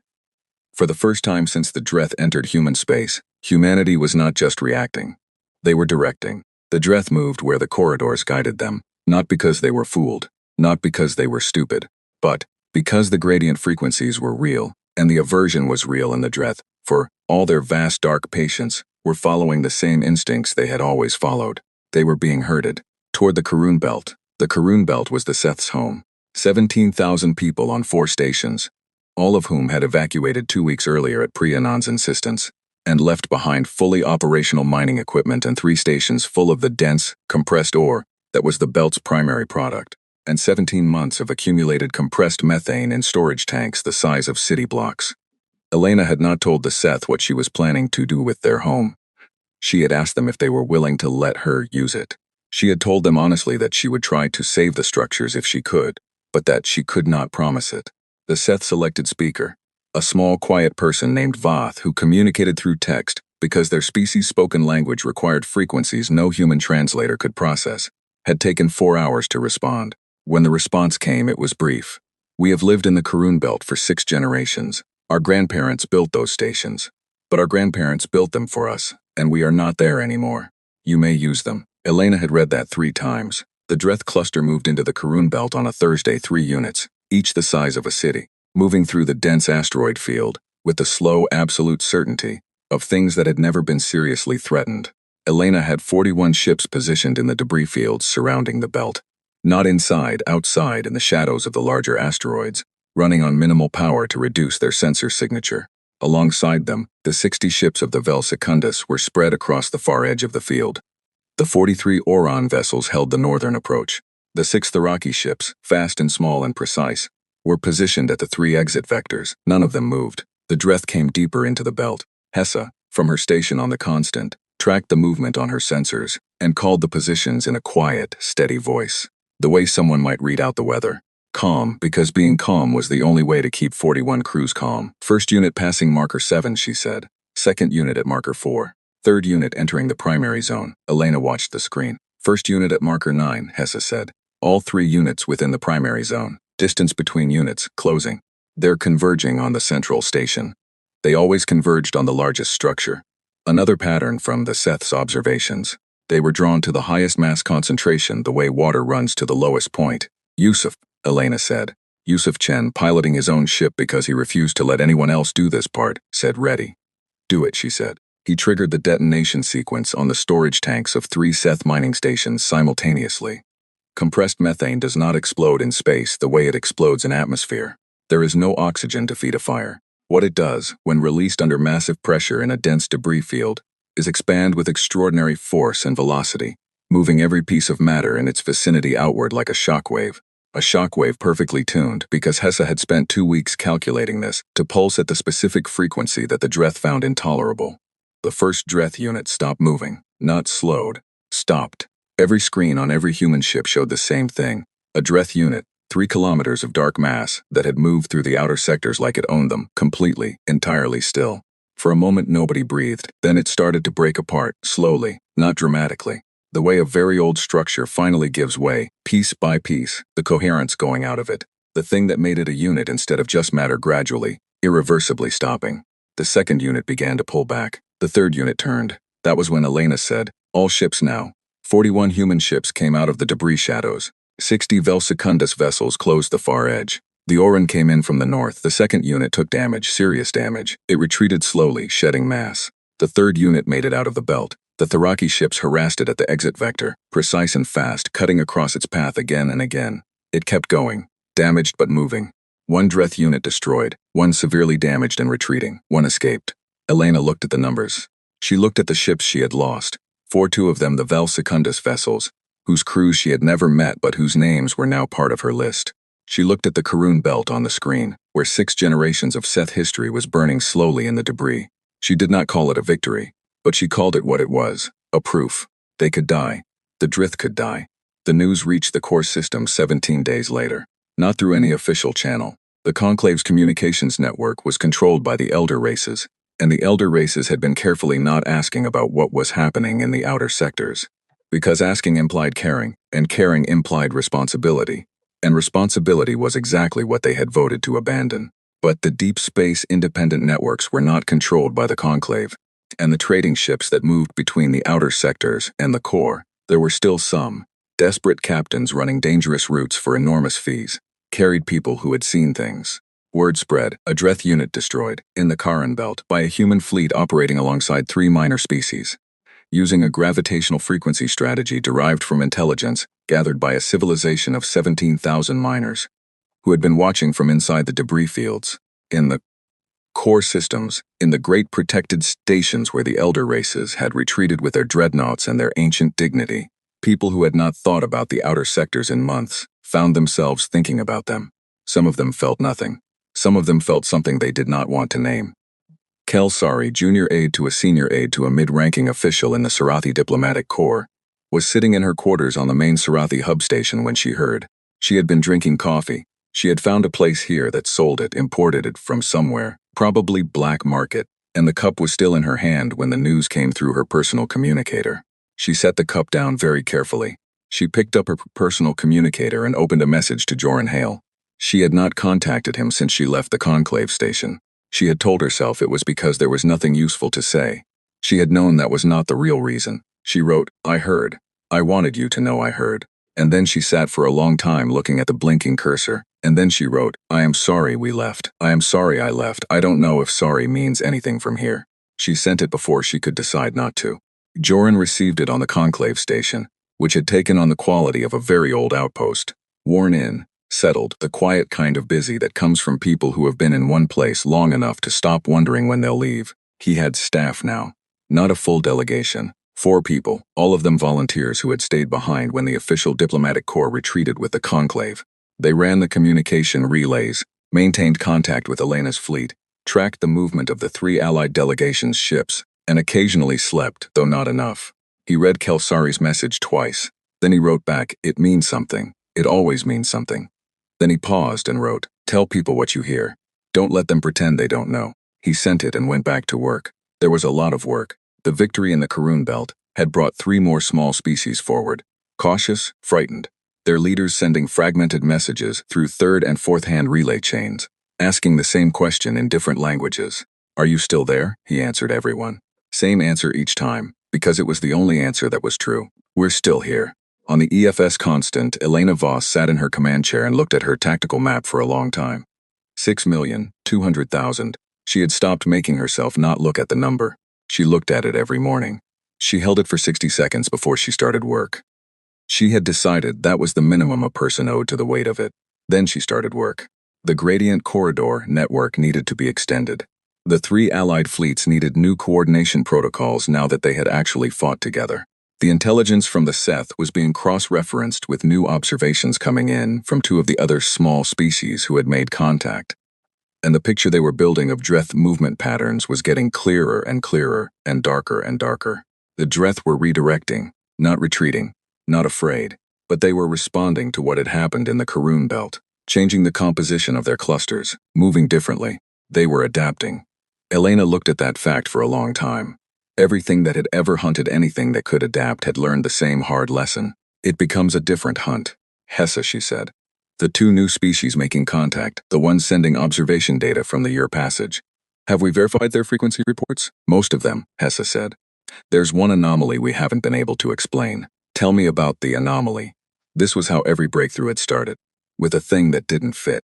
[SPEAKER 1] For the first time since the Dreth entered human space, humanity was not just reacting. They were directing. The Dreth moved where the corridors guided them, not because they were fooled, not because they were stupid, but because the gradient frequencies were real, and the aversion was real in the Dreth, for all their vast dark patience, were following the same instincts they had always followed. They were being herded toward the Karun Belt. The Karun Belt was the Seth's home. 17,000 people on 4 stations, all of whom had evacuated 2 weeks earlier at Priyanon's insistence, and left behind fully operational mining equipment and 3 stations full of the dense, compressed ore that was the Belt's primary product, and 17 months of accumulated compressed methane in storage tanks the size of city blocks. Elena had not told the Seth what she was planning to do with their home. She had asked them if they were willing to let her use it. She had told them honestly that she would try to save the structures if she could, but that she could not promise it. The Seth selected speaker, a small, quiet person named Voth who communicated through text because their species' spoken language required frequencies no human translator could process, had taken 4 hours to respond. When the response came, it was brief. We have lived in the Karun Belt for 6 generations. Our grandparents built those stations. But our grandparents built them for us, and we are not there anymore. You may use them. Elena had read that 3 times. The Dreth cluster moved into the Karun Belt on a Thursday, 3 units, each the size of a city, moving through the dense asteroid field with the slow, absolute certainty of things that had never been seriously threatened. Elena had 41 ships positioned in the debris fields surrounding the belt, not inside, outside in the shadows of the larger asteroids, running on minimal power to reduce their sensor signature. Alongside them, the 60 ships of the Vel Secundus were spread across the far edge of the field. The 43 Oron vessels held the northern approach. The 6 Tharaki ships, fast and small and precise, were positioned at the 3 exit vectors. None of them moved. The Dreth came deeper into the belt. Hessa, from her station on the Constant, tracked the movement on her sensors and called the positions in a quiet, steady voice, the way someone might read out the weather. Calm, because being calm was the only way to keep 41 crews calm. First unit passing marker 7, she said. Second unit at marker 4. Third unit entering the primary zone. Elena watched the screen. First unit at marker 9, Hessa said. All 3 units within the primary zone. Distance between units, closing. They're converging on the central station. They always converged on the largest structure. Another pattern from the Seth's observations. They were drawn to the highest mass concentration the way water runs to the lowest point. Yusuf, Elena said. Yusuf Chen, piloting his own ship because he refused to let anyone else do this part, said ready. Do it, she said. He triggered the detonation sequence on the storage tanks of 3 Seth mining stations simultaneously. Compressed methane does not explode in space the way it explodes in atmosphere. There is no oxygen to feed a fire. What it does, when released under massive pressure in a dense debris field, is expand with extraordinary force and velocity, moving every piece of matter in its vicinity outward like a shockwave. A shockwave perfectly tuned because Hessa had spent 2 weeks calculating this to pulse at the specific frequency that the Dreth found intolerable. The first Dreth unit stopped moving, not slowed, stopped. Every screen on every human ship showed the same thing. A Dreth unit, 3 kilometers of dark mass that had moved through the outer sectors like it owned them, completely, entirely still. For a moment nobody breathed, then it started to break apart, slowly, not dramatically. The way a very old structure finally gives way, piece by piece, the coherence going out of it. The thing that made it a unit instead of just matter gradually, irreversibly stopping. The second unit began to pull back. The third unit turned. That was when Elena said, "All ships now." 41 human ships came out of the debris shadows. 60 Velsecundus vessels closed the far edge. The Orin came in from the north. The second unit took damage, serious damage. It retreated slowly, shedding mass. The third unit made it out of the belt. The Tharaki ships harassed it at the exit vector, precise and fast, cutting across its path again and again. It kept going, damaged but moving. One Dreth unit destroyed, one severely damaged and retreating, one escaped. Elena looked at the numbers. She looked at the ships she had lost. 42 of them the Velsecundus vessels, whose crews she had never met but whose names were now part of her list. She looked at the Karun belt on the screen, where 6 generations of Seth history was burning slowly in the debris. She did not call it a victory, but she called it what it was, a proof. They could die. The Drith could die. The news reached the core system 17 days later. Not through any official channel. The Conclave's communications network was controlled by the Elder races, and the Elder races had been carefully not asking about what was happening in the outer sectors. Because asking implied caring, and caring implied responsibility. And responsibility was exactly what they had voted to abandon. But the deep space independent networks were not controlled by the Conclave, and the trading ships that moved between the outer sectors and the core, there were still some. Desperate captains running dangerous routes for enormous fees, carried people who had seen things. Word spread, a Dreth unit destroyed, in the Karan belt, by a human fleet operating alongside 3 minor species. Using a gravitational frequency strategy derived from intelligence gathered by a civilization of 17,000 miners, who had been watching from inside the debris fields, in the core systems, in the great protected stations where the Elder races had retreated with their dreadnoughts and their ancient dignity. People who had not thought about the outer sectors in months found themselves thinking about them. Some of them felt nothing. Some of them felt something they did not want to name. Kel Sari, junior aide to a senior aide to a mid-ranking official in the Sarathi Diplomatic Corps, was sitting in her quarters on the main Sarathi hub station when she heard. She had been drinking coffee. She had found a place here that sold it, imported it from somewhere, probably black market, and the cup was still in her hand when the news came through her personal communicator. She set the cup down very carefully. She picked up her personal communicator and opened a message to Joran Hale. She had not contacted him since she left the Conclave station. She had told herself it was because there was nothing useful to say. She had known that was not the real reason. She wrote, "I heard. I wanted you to know I heard." And then she sat for a long time looking at the blinking cursor. And then she wrote, "I am sorry we left. I am sorry I left. I don't know if sorry means anything from here." She sent it before she could decide not to. Joran received it on the Conclave station, which had taken on the quality of a very old outpost. Worn in, settled, the quiet kind of busy that comes from people who have been in one place long enough to stop wondering when they'll leave. He had staff now. Not a full delegation. 4 people, all of them volunteers who had stayed behind when the official diplomatic corps retreated with the Conclave. They ran the communication relays, maintained contact with Elena's fleet, tracked the movement of the 3 allied delegations' ships, and occasionally slept, though not enough. He read Kelsari's message twice. Then he wrote back, "It means something. It always means something." Then he paused and wrote, "Tell people what you hear. Don't let them pretend they don't know." He sent it and went back to work. There was a lot of work. The victory in the Karun belt had brought 3 more small species forward. Cautious, frightened. Their leaders sending fragmented messages through 3rd and 4th hand relay chains, asking the same question in different languages. "Are you still there?" He answered everyone. Same answer each time, because it was the only answer that was true. "We're still here." On the EFS Constant, Elena Voss sat in her command chair and looked at her tactical map for a long time. 6,200,000. She had stopped making herself not look at the number. She looked at it every morning. She held it for 60 seconds before she started work. She had decided that was the minimum a person owed to the weight of it. Then she started work. The Gradient Corridor network needed to be extended. The 3 allied fleets needed new coordination protocols now that they had actually fought together. The intelligence from the Seth was being cross-referenced with new observations coming in from 2 of the other small species who had made contact. And the picture they were building of Dreth movement patterns was getting clearer and clearer and darker and darker. The Dreth were redirecting, not retreating, not afraid. but they were responding to what had happened in the Karun belt, changing the composition of their clusters, moving differently. They were adapting. Elena looked at that fact for a long time. Everything that had ever hunted anything that could adapt had learned the same hard lesson. It becomes a different hunt. Hessa, she said. The two new species making contact, the ones sending observation data from the Ur passage. Have we verified their frequency reports? Most of them, Hessa said. There's one anomaly we haven't been able to explain. Tell me about the anomaly. This was how every breakthrough had started. With a thing that didn't fit.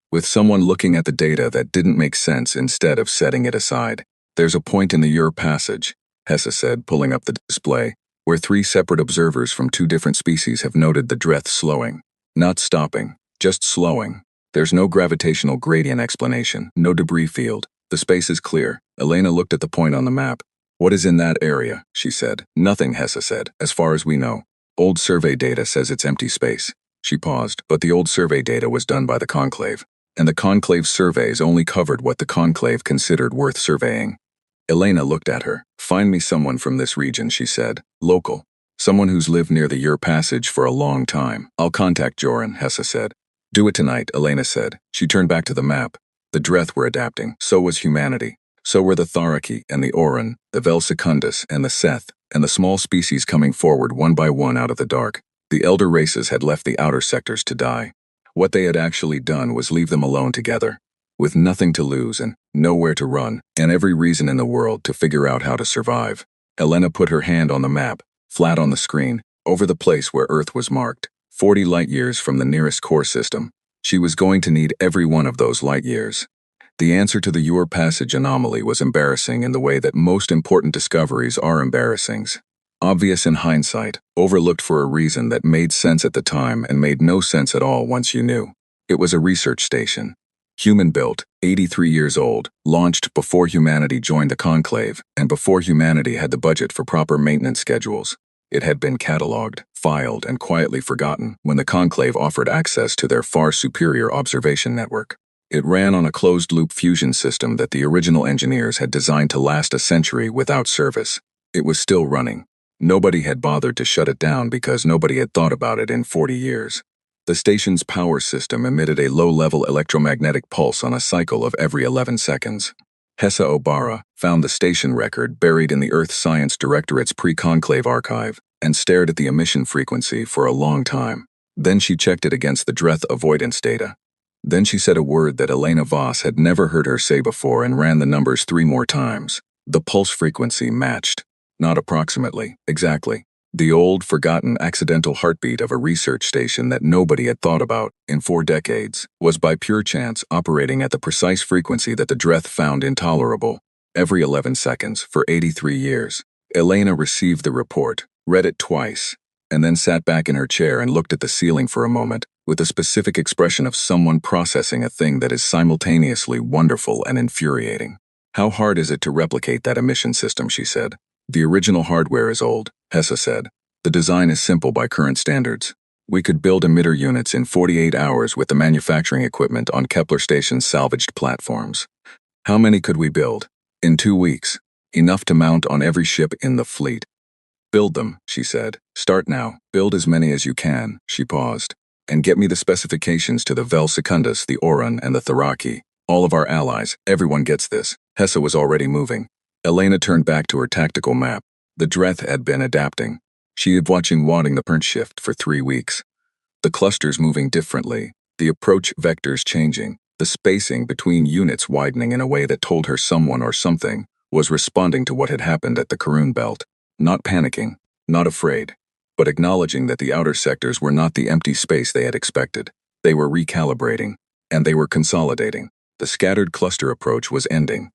[SPEAKER 1] With someone looking at the data that didn't make sense instead of setting it aside. There's a point in the Ur passage, Hessa said, pulling up the display, where three separate observers from two different species have noted the Dreth slowing. Not stopping, just slowing. There's no gravitational gradient explanation, no debris field. The space is clear. Elena looked at the point on the map. What is in that area? She said. Nothing, Hessa said, as far as we know. Old survey data says it's empty space. She paused, but the old survey data was done by the Conclave, and the Conclave's surveys only covered what the Conclave considered worth surveying. Elena looked at her. Find me someone from this region, she said. Local. Someone who's lived near the Ur passage for a long time. I'll contact Joran, Hessa said. Do it tonight, Elena said. She turned back to the map. The Dreth were adapting. So was humanity. So were the Tharaki and the Oran, the Vel Secundus and the Seth, and the small species coming forward one by one out of the dark. The elder races had left the outer sectors to die. What they had actually done was leave them alone together, with nothing to lose and nowhere to run, and every reason in the world to figure out how to survive. Elena put her hand on the map, flat on the screen, over the place where Earth was marked, 40 light-years from the nearest core system. She was going to need every one of those light-years. The answer to the Ur passage anomaly was embarrassing in the way that most important discoveries are embarrassing. Obvious in hindsight, overlooked for a reason that made sense at the time and made no sense at all once you knew. It was a research station. Human-built, 83 years old, launched before humanity joined the Conclave and before humanity had the budget for proper maintenance schedules. It had been catalogued, filed, and quietly forgotten when the Conclave offered access to their far superior observation network. It ran on a closed-loop fusion system that the original engineers had designed to last a century without service. It was still running. Nobody had bothered to shut it down because nobody had thought about it in 40 years. The station's power system emitted a low-level electromagnetic pulse on a cycle of every 11 seconds. Hessa Obara found the station record buried in the Earth Science Directorate's pre-conclave archive and stared at the emission frequency for a long time. Then she checked it against the Dreth avoidance data. Then she said a word that Elena Voss had never heard her say before and ran the numbers 3 more times. The pulse frequency matched. Not approximately, exactly. The old, forgotten, accidental heartbeat of a research station that nobody had thought about in 4 decades was by pure chance operating at the precise frequency that the Dreth found intolerable, every 11 seconds for 83 years. Elena received the report, read it twice, and then sat back in her chair and looked at the ceiling for a moment, with the specific expression of someone processing a thing that is simultaneously wonderful and infuriating. How hard is it to replicate that emission system, she said. The original hardware is old, Hessa said. The design is simple by current standards. We could build emitter units in 48 hours with the manufacturing equipment on Kepler Station's salvaged platforms. How many could we build? In 2 weeks. Enough to mount on every ship in the fleet. Build them, she said. Start now. Build as many as you can, she paused. And get me the specifications to the Vel Secundus, the Oran, and the Tharaki. All of our allies, everyone gets this. Hessa was already moving. Elena turned back to her tactical map. The Dreth had been adapting. She had watching Wadding the Pernt shift for 3 weeks. The clusters moving differently, the approach vectors changing, the spacing between units widening in a way that told her someone or something was responding to what had happened at the Karun belt. Not panicking, not afraid, but acknowledging that the outer sectors were not the empty space they had expected. They were recalibrating, and they were consolidating. The scattered cluster approach was ending.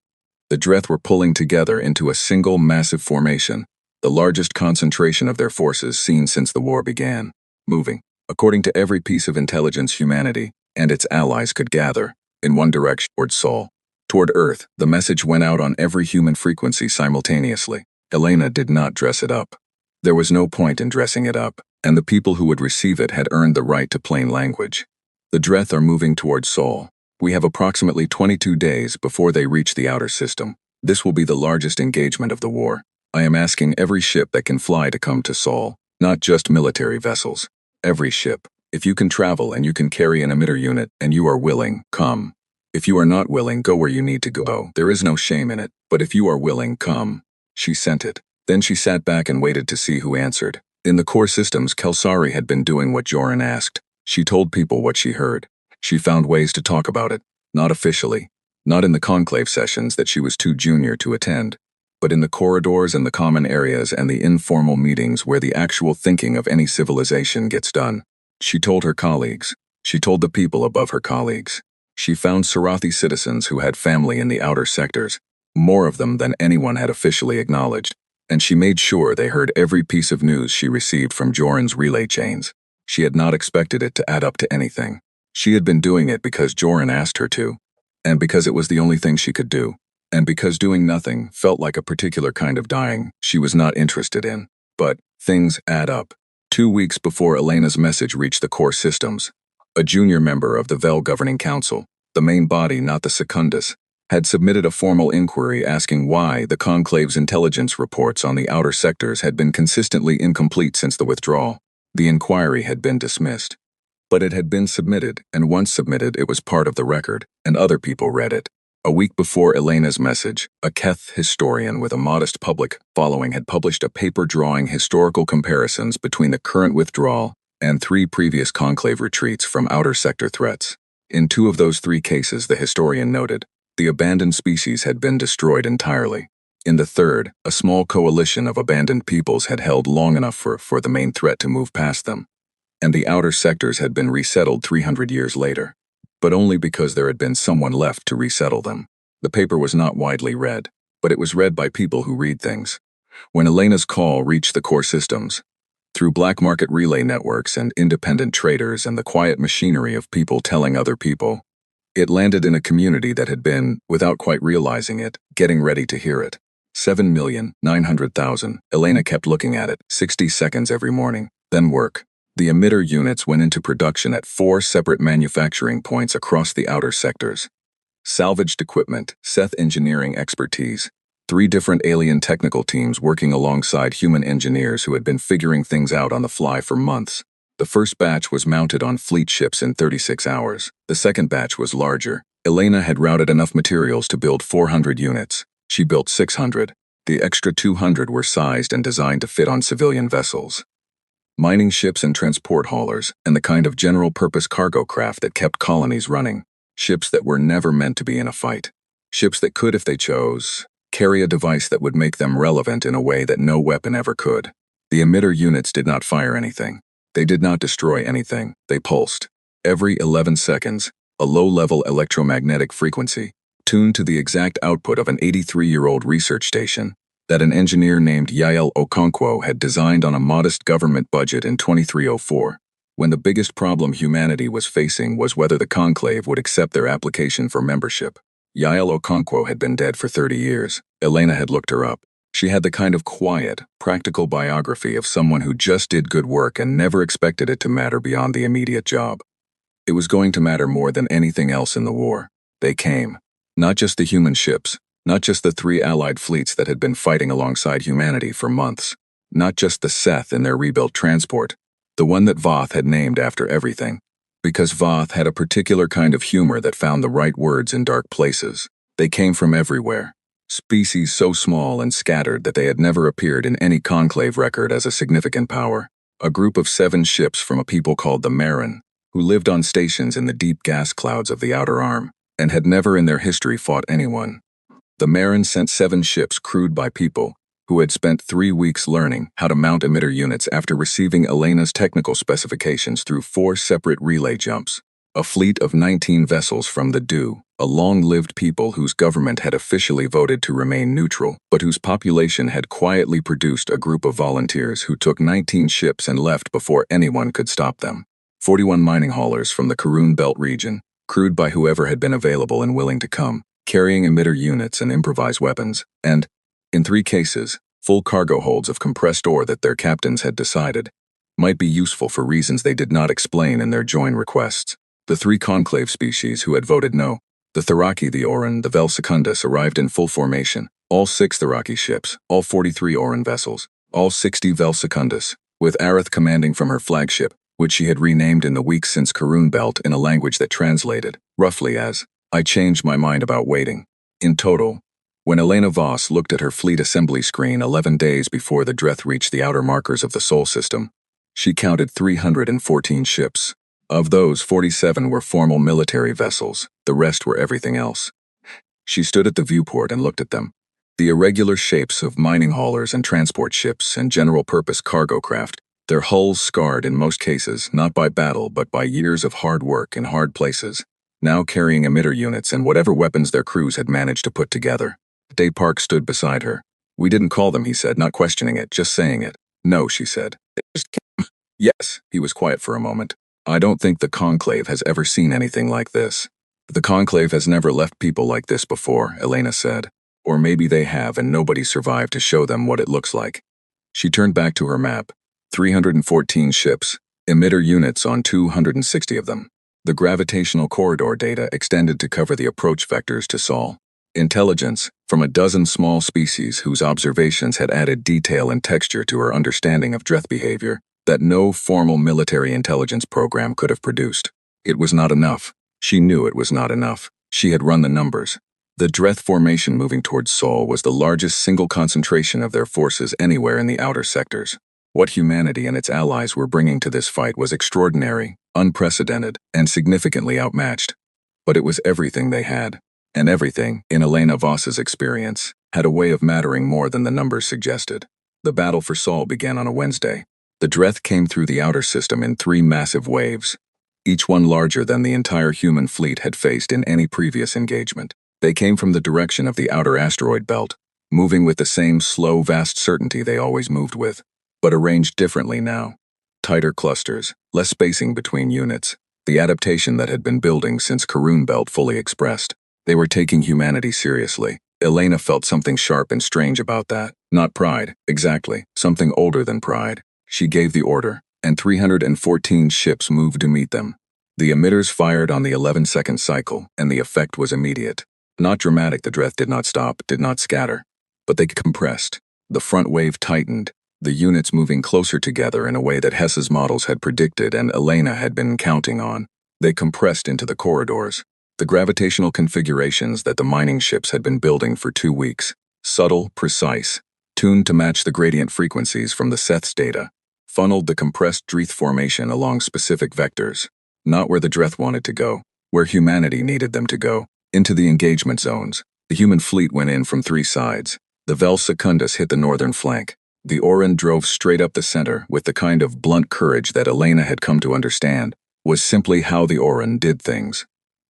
[SPEAKER 1] The Dreth were pulling together into a single massive formation, the largest concentration of their forces seen since the war began, moving, according to every piece of intelligence humanity and its allies could gather, in one direction toward Sol. Toward Earth, the message went out on every human frequency simultaneously. Elena did not dress it up. There was no point in dressing it up, and the people who would receive it had earned the right to plain language. The Dreth are moving toward Sol. We have approximately 22 days before they reach the outer system. This will be the largest engagement of the war. I am asking every ship that can fly to come to Sol, not just military vessels. Every ship. If you can travel and you can carry an emitter unit and you are willing, come. If you are not willing, go where you need to go. There is no shame in it, but if you are willing, come. She sent it. Then she sat back and waited to see who answered. In the core systems, Kelsari had been doing what Joran asked. She told people what she heard. She found ways to talk about it. Not officially. Not in the conclave sessions that she was too junior to attend, but in the corridors and the common areas and the informal meetings where the actual thinking of any civilization gets done. She told her colleagues. She told the people above her colleagues. She found Sarathi citizens who had family in the outer sectors, more of them than anyone had officially acknowledged, and she made sure they heard every piece of news she received from Joran's relay chains. She had not expected it to add up to anything. She had been doing it because Joran asked her to, and because it was the only thing she could do, and because doing nothing felt like a particular kind of dying she was not interested in. But things add up. 2 weeks before Elena's message reached the core systems, a junior member of the Vel Governing Council, the main body, not the Secundus, had submitted a formal inquiry asking why the Conclave's intelligence reports on the outer sectors had been consistently incomplete since the withdrawal. The inquiry had been dismissed. But it had been submitted, and once submitted it was part of the record, and other people read it. A week before Elena's message, a Keth historian with a modest public following had published a paper drawing historical comparisons between the current withdrawal and 3 previous conclave retreats from outer sector threats. In 2 of those 3 cases, the historian noted, the abandoned species had been destroyed entirely. In the third, a small coalition of abandoned peoples had held long enough for the main threat to move past them, and the outer sectors had been resettled 300 years later, but only because there had been someone left to resettle them. The paper was not widely read, but it was read by people who read things. When Elena's call reached the core systems, through black market relay networks and independent traders and the quiet machinery of people telling other people, it landed in a community that had been, without quite realizing it, getting ready to hear it. 7,900,000. Elena kept looking at it, 60 seconds every morning. Then work. The emitter units went into production at 4 separate manufacturing points across the outer sectors. Salvaged equipment, Seth engineering expertise, 3 different alien technical teams working alongside human engineers who had been figuring things out on the fly for months. The first batch was mounted on fleet ships in 36 hours. The second batch was larger. Elena had routed enough materials to build 400 units. She built 600. The extra 200 were sized and designed to fit on civilian vessels. Mining ships and transport haulers, and the kind of general-purpose cargo craft that kept colonies running. Ships that were never meant to be in a fight. Ships that could, if they chose, carry a device that would make them relevant in a way that no weapon ever could. The emitter units did not fire anything. They did not destroy anything. They pulsed. Every 11 seconds, a low-level electromagnetic frequency, tuned to the exact output of an 83-year-old research station that an engineer named Yael Okonkwo had designed on a modest government budget in 2304, when the biggest problem humanity was facing was whether the Conclave would accept their application for membership. Yael Okonkwo had been dead for 30 years. Elena had looked her up. She had the kind of quiet, practical biography of someone who just did good work and never expected it to matter beyond the immediate job. It was going to matter more than anything else in the war. They came. Not just the human ships, not just the 3 allied fleets that had been fighting alongside humanity for months, not just the Seth in their rebuilt transport, the one that Voth had named after everything, because Voth had a particular kind of humor that found the right words in dark places. They came from everywhere, species so small and scattered that they had never appeared in any conclave record as a significant power. A group of 7 ships from a people called the Marin, who lived on stations in the deep gas clouds of the Outer Arm, and had never in their history fought anyone. The Marin sent 7 ships crewed by people who had spent 3 weeks learning how to mount emitter units after receiving Elena's technical specifications through 4 separate relay jumps. A fleet of 19 vessels from the Du, a long-lived people whose government had officially voted to remain neutral, but whose population had quietly produced a group of volunteers who took 19 ships and left before anyone could stop them. 41 mining haulers from the Karun Belt region, crewed by whoever had been available and willing to come, carrying emitter units and improvised weapons, and, in 3 cases, full cargo holds of compressed ore that their captains had decided might be useful for reasons they did not explain in their join requests. The 3 conclave species who had voted no, the Tharaki, the Oran, the Vel Secundus, arrived in full formation, all 6 Tharaki ships, all 43 Oran vessels, all 60 Vel Secundus, with Arath commanding from her flagship, which she had renamed in the weeks since Karun Belt in a language that translated, roughly as, I changed my mind about waiting. In total, when Elena Voss looked at her fleet assembly screen 11 days before the Dreth reached the outer markers of the Sol system, she counted 314 ships. Of those, 47 were formal military vessels, the rest were everything else. She stood at the viewport and looked at them. The irregular shapes of mining haulers and transport ships and general-purpose cargo craft, their hulls scarred in most cases not by battle but by years of hard work in hard places, now carrying emitter units and whatever weapons their crews had managed to put together. Day Park stood beside her. We didn't call them, he said, not questioning it, just saying it. No, she said. They just came. Yes, he was quiet for a moment. I don't think the Conclave has ever seen anything like this. The Conclave has never left people like this before, Elena said. Or maybe they have and nobody survived to show them what it looks like. She turned back to her map. 314 ships, emitter units on 260 of them. The gravitational corridor data extended to cover the approach vectors to Sol. Intelligence from a dozen small species whose observations had added detail and texture to her understanding of Dreth behavior that no formal military intelligence program could have produced. It was not enough. She knew it was not enough. She had run the numbers. The Dreth formation moving towards Sol was the largest single concentration of their forces anywhere in the outer sectors. What humanity and its allies were bringing to this fight was extraordinary, unprecedented, and significantly outmatched. But it was everything they had. And everything, in Elena Voss's experience, had a way of mattering more than the numbers suggested. The battle for Sol began on a Wednesday. The Dreth came through the outer system in 3 massive waves, each one larger than the entire human fleet had faced in any previous engagement. They came from the direction of the outer asteroid belt, moving with the same slow, vast certainty they always moved with, but arranged differently now. Tighter clusters, less spacing between units, the adaptation that had been building since Karun Belt fully expressed. They were taking humanity seriously. Elena felt something sharp and strange about that. Not pride, exactly, something older than pride. She gave the order, and 314 ships moved to meet them. The emitters fired on the 11-second cycle, and the effect was immediate. Not dramatic, the Dreth did not stop, did not scatter. But they compressed. The front wave tightened, the units moving closer together in a way that Hess's models had predicted and Elena had been counting on. They compressed into the corridors. The gravitational configurations that the mining ships had been building for 2 weeks, subtle, precise, tuned to match the gradient frequencies from the Seth's data, funneled the compressed Dreth formation along specific vectors, not where the Dreth wanted to go, where humanity needed them to go, into the engagement zones. The human fleet went in from 3 sides. The Vel Secundus hit the northern flank. The Orin drove straight up the center with the kind of blunt courage that Elena had come to understand was simply how the Orin did things.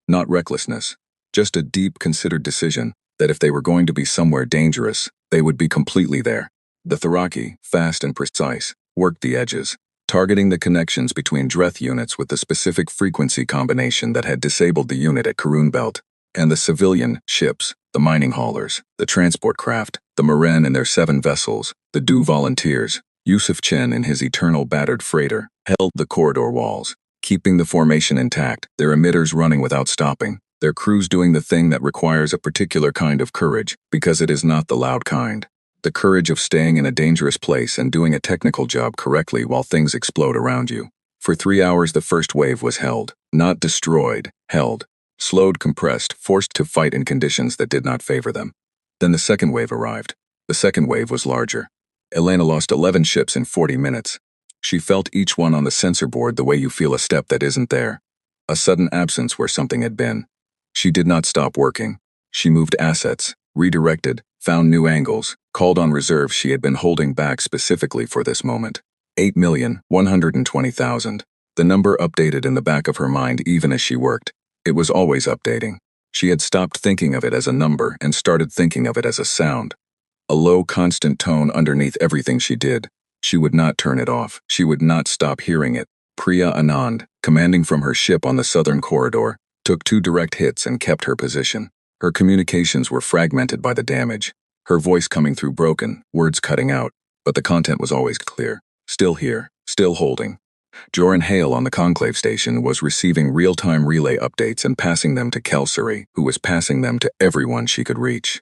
[SPEAKER 1] Not recklessness, just a deep, considered decision that if they were going to be somewhere dangerous, they would be completely there. The Tharaki, fast and precise, worked the edges, targeting the connections between Dreth units with the specific frequency combination that had disabled the unit at Karun Belt, and the civilian ships, the mining haulers, the transport craft, the Maren and their 7 vessels, the Du volunteers. Yusuf Chen in his eternal battered freighter held the corridor walls, keeping the formation intact, their emitters running without stopping, their crews doing the thing that requires a particular kind of courage, because it is not the loud kind. The courage of staying in a dangerous place and doing a technical job correctly while things explode around you. For 3 hours the first wave was held, not destroyed, held. Slowed, compressed, forced to fight in conditions that did not favor them. Then the second wave arrived. The second wave was larger. Elena lost 11 ships in 40 minutes. She felt each one on the sensor board the way you feel a step that isn't there. A sudden absence where something had been. She did not stop working. She moved assets, redirected, found new angles, called on reserves she had been holding back specifically for this moment. 8,120,000. The number updated in the back of her mind even as she worked. It was always updating. She had stopped thinking of it as a number and started thinking of it as a sound. A low, constant tone underneath everything she did. She would not turn it off. She would not stop hearing it. Priya Anand, commanding from her ship on the southern corridor, took 2 direct hits and kept her position. Her communications were fragmented by the damage, her voice coming through broken, words cutting out, but the content was always clear. Still here, still holding. Joran Hale on the Conclave station was receiving real-time relay updates and passing them to Kelsari, who was passing them to everyone she could reach.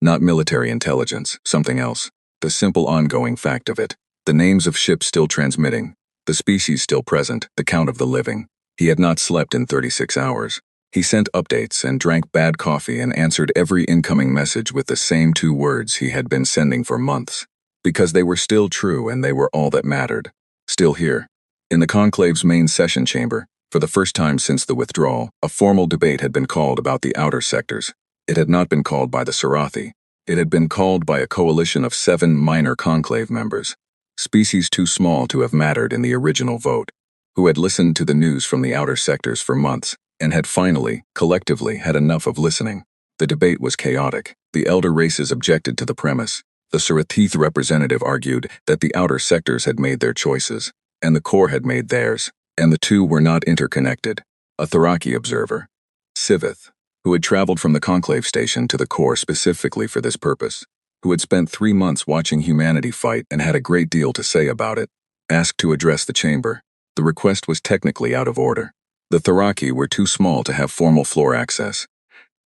[SPEAKER 1] Not military intelligence, something else. The simple ongoing fact of it. The names of ships still transmitting, The species still present, the count of the living. He had not slept in 36 hours. He sent updates and drank bad coffee and answered every incoming message with the same 2 words he had been sending for months. Because they were still true and they were all that mattered. Still here. In the conclave's main session chamber, for the first time since the withdrawal, a formal debate had been called about the outer sectors. It had not been called by the Sarathi. It had been called by a coalition of 7 minor conclave members, species too small to have mattered in the original vote, who had listened to the news from the outer sectors for months, and had finally, collectively, had enough of listening. The debate was chaotic. The elder races objected to the premise. The Sarathi representative argued that the outer sectors had made their choices, and the core had made theirs, and the two were not interconnected. A Tharaki observer, Sivith, who had traveled from the conclave station to the core specifically for this purpose, who had spent 3 months watching humanity fight and had a great deal to say about it, asked to address the chamber. The request was technically out of order. The Tharaki were too small to have formal floor access.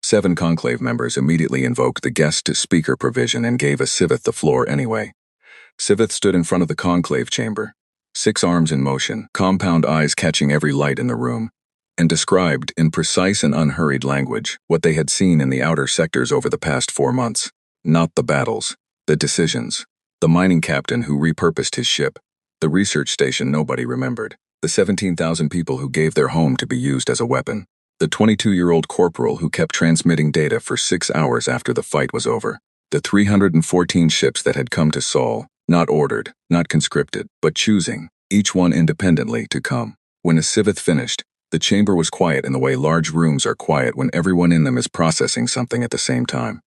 [SPEAKER 1] 7 conclave members immediately invoked the guest-to-speaker provision and gave a Sivith the floor anyway. Sivith stood in front of the conclave chamber, 6 arms in motion, compound eyes catching every light in the room, and described in precise and unhurried language what they had seen in the outer sectors over the past 4 months. Not the battles, the decisions, the mining captain who repurposed his ship, the research station nobody remembered, the 17,000 people who gave their home to be used as a weapon, the 22-year-old corporal who kept transmitting data for 6 hours after the fight was over, the 314 ships that had come to Sol, not ordered, not conscripted, but choosing, each one independently, to come. When a Sivith finished, the chamber was quiet in the way large rooms are quiet when everyone in them is processing something at the same time.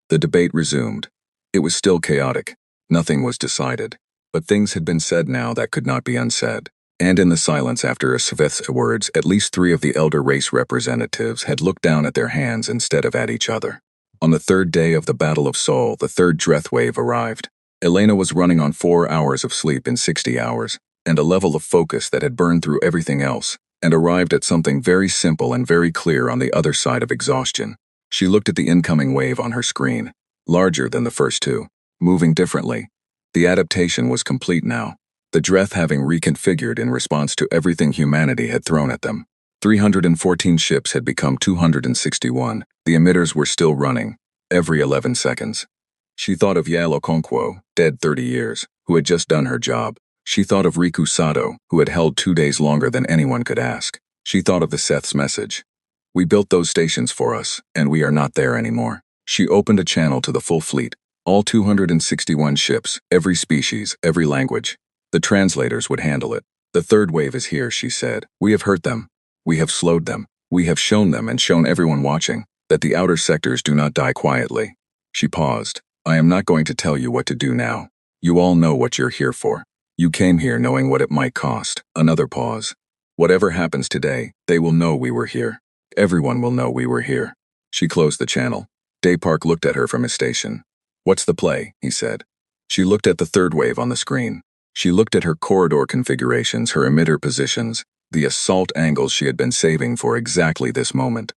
[SPEAKER 1] The debate resumed. It was still chaotic. Nothing was decided. But things had been said now that could not be unsaid. And in the silence after a Sivith's words, at least 3 of the elder race representatives had looked down at their hands instead of at each other. On the 3rd day of the Battle of Sol, the 3rd Dreth wave arrived. Elena was running on 4 hours of sleep in 60 hours, and a level of focus that had burned through everything else, and arrived at something very simple and very clear on the other side of exhaustion. She looked at the incoming wave on her screen, larger than the first 2, moving differently. The adaptation was complete now, the Dreth having reconfigured in response to everything humanity had thrown at them. 314 ships had become 261. The emitters were still running, every 11 seconds. She thought of Yael Okonkwo, dead 30 years, who had just done her job. She thought of Riku Sato, who had held 2 days longer than anyone could ask. She thought of the Seth's message. We built those stations for us, and we are not there anymore. She opened a channel to the full fleet, all 261 ships, every species, every language. The translators would handle it. The 3rd wave is here, she said. We have hurt them. We have slowed them. We have shown them and shown everyone watching that the outer sectors do not die quietly. She paused. I am not going to tell you what to do now. You all know what you're here for. You came here knowing what it might cost. Another pause. Whatever happens today, they will know we were here. Everyone will know we were here. She closed the channel. Daypark looked at her from his station. What's the play? He said. She looked at the 3rd wave on the screen. She looked at her corridor configurations, her emitter positions, the assault angles she had been saving for exactly this moment.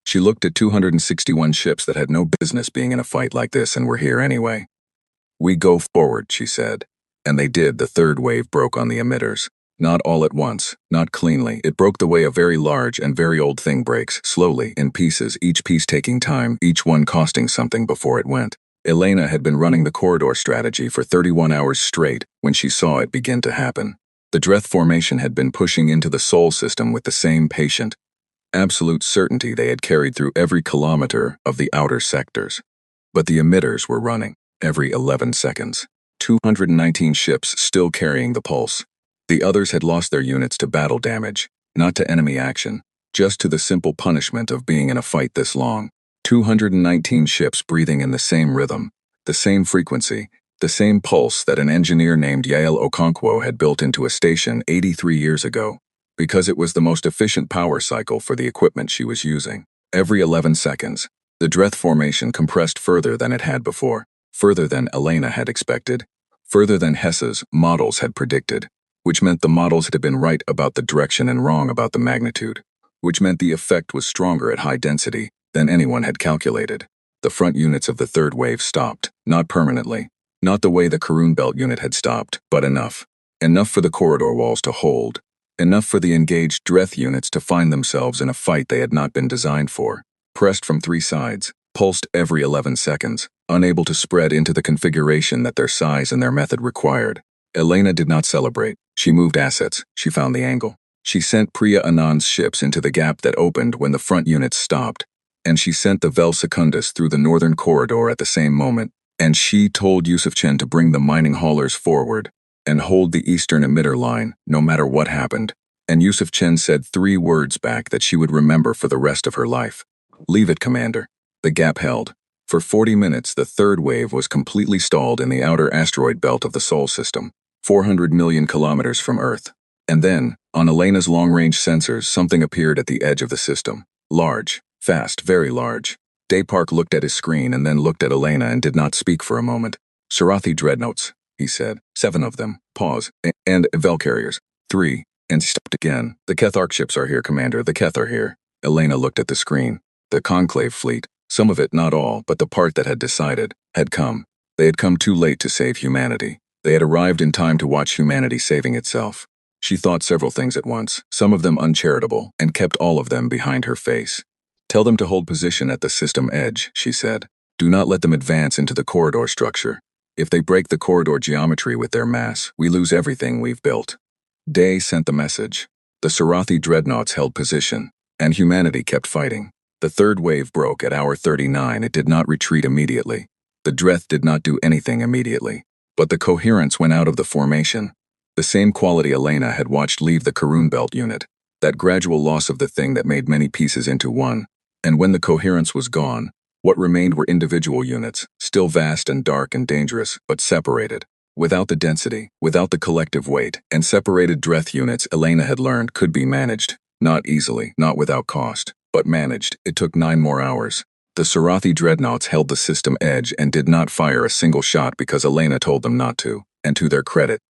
[SPEAKER 1] She looked at 261 ships that had no business being in a fight like this and were here anyway. We go forward, she said. And they did. The 3rd wave broke on the emitters. Not all at once, not cleanly. It broke the way a very large and very old thing breaks, slowly, in pieces, each piece taking time, each one costing something before it went. Elena had been running the corridor strategy for 31 hours straight when she saw it begin to happen. The Dreth formation had been pushing into the Sol system with the same patient, absolute certainty they had carried through every kilometer of the outer sectors. But the emitters were running, every 11 seconds. 219 ships still carrying the pulse. The others had lost their units to battle damage, not to enemy action, just to the simple punishment of being in a fight this long. 219 ships breathing in the same rhythm, the same frequency, the same pulse that an engineer named Yael Okonkwo had built into a station 83 years ago, because it was the most efficient power cycle for the equipment she was using. Every 11 seconds, the Dreth formation compressed further than it had before, further than Elena had expected, further than Hesse's models had predicted, which meant the models had been right about the direction and wrong about the magnitude, which meant the effect was stronger at high density than anyone had calculated. The front units of the 3rd wave stopped, not permanently, not the way the Karun Belt unit had stopped, but enough. Enough for the corridor walls to hold. Enough for the engaged Dreth units to find themselves in a fight they had not been designed for. Pressed from three sides, pulsed every 11 seconds, unable to spread into the configuration that their size and their method required. Elena did not celebrate. She moved assets. She found the angle. She sent Priya Anand's ships into the gap that opened when the front units stopped. And she sent the Vel Secundus through the northern corridor at the same moment. And she told Yusuf Chen to bring the mining haulers forward and hold the eastern emitter line, no matter what happened. And Yusuf Chen said 3 words back that she would remember for the rest of her life. Leave it, Commander. The gap held. For 40 minutes, the third wave was completely stalled in the outer asteroid belt of the Sol system, 400 million kilometers from Earth. And then, on Elena's long-range sensors, something appeared at the edge of the system. Large, fast, very large. Daypark looked at his screen and then looked at Elena and did not speak for a moment. Sarathi dreadnoughts, he said. 7 of them. Pause. And Vel carriers. 3. And stopped again. The Kethark ships are here, Commander. The Keth are here. Elena looked at the screen. The Conclave fleet, some of it, not all, but the part that had decided, had come. They had come too late to save humanity. They had arrived in time to watch humanity saving itself. She thought several things at once, some of them uncharitable, and kept all of them behind her face. Tell them to hold position at the system edge, she said. Do not let them advance into the corridor structure. If they break the corridor geometry with their mass, we lose everything we've built. Day sent the message. The Sarathi dreadnoughts held position, and humanity kept fighting. The third wave broke at hour 39. It did not retreat immediately. The Dreth did not do anything immediately. But the coherence went out of the formation. The same quality Elena had watched leave the Karun Belt unit. That gradual loss of the thing that made many pieces into one. And when the coherence was gone, what remained were individual units, still vast and dark and dangerous, but separated. Without the density, without the collective weight, and separated Dreth units Elena had learned could be managed. Not easily, not without cost, but managed. It took 9 more hours. The Sarathi dreadnoughts held the system edge and did not fire a single shot because Elena told them not to, and to their credit.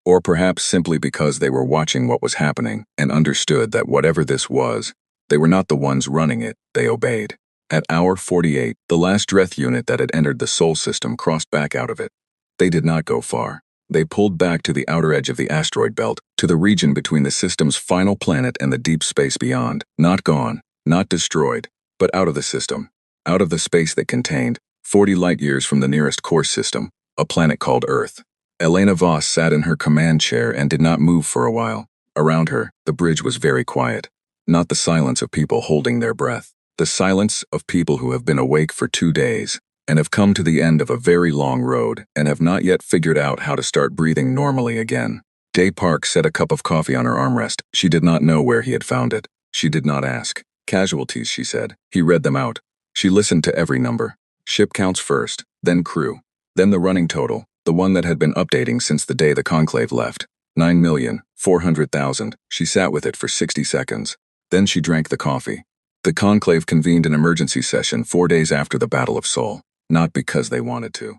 [SPEAKER 1] Or perhaps simply because they were watching what was happening and understood that whatever this was, they were not the ones running it, they obeyed. At hour 48, the last Dreth unit that had entered the Sol system crossed back out of it. They did not go far. They pulled back to the outer edge of the asteroid belt, to the region between the system's final planet and the deep space beyond. Not gone, not destroyed, but out of the system, out of the space they contained, 40 light-years from the nearest core system, a planet called Earth. Elena Voss sat in her command chair and did not move for a while. Around her, the bridge was very quiet. Not the silence of people holding their breath. The silence of people who have been awake for 2 days and have come to the end of a very long road and have not yet figured out how to start breathing normally again. Daypark set a cup of coffee on her armrest. She did not know where he had found it. She did not ask. Casualties, she said. He read them out. She listened to every number. Ship counts first, then crew, then the running total, the one that had been updating since the day the Conclave left. 9,400,000. She sat with it for 60 seconds. Then she drank the coffee. The Conclave convened an emergency session 4 days after the Battle of Sol, not because they wanted to.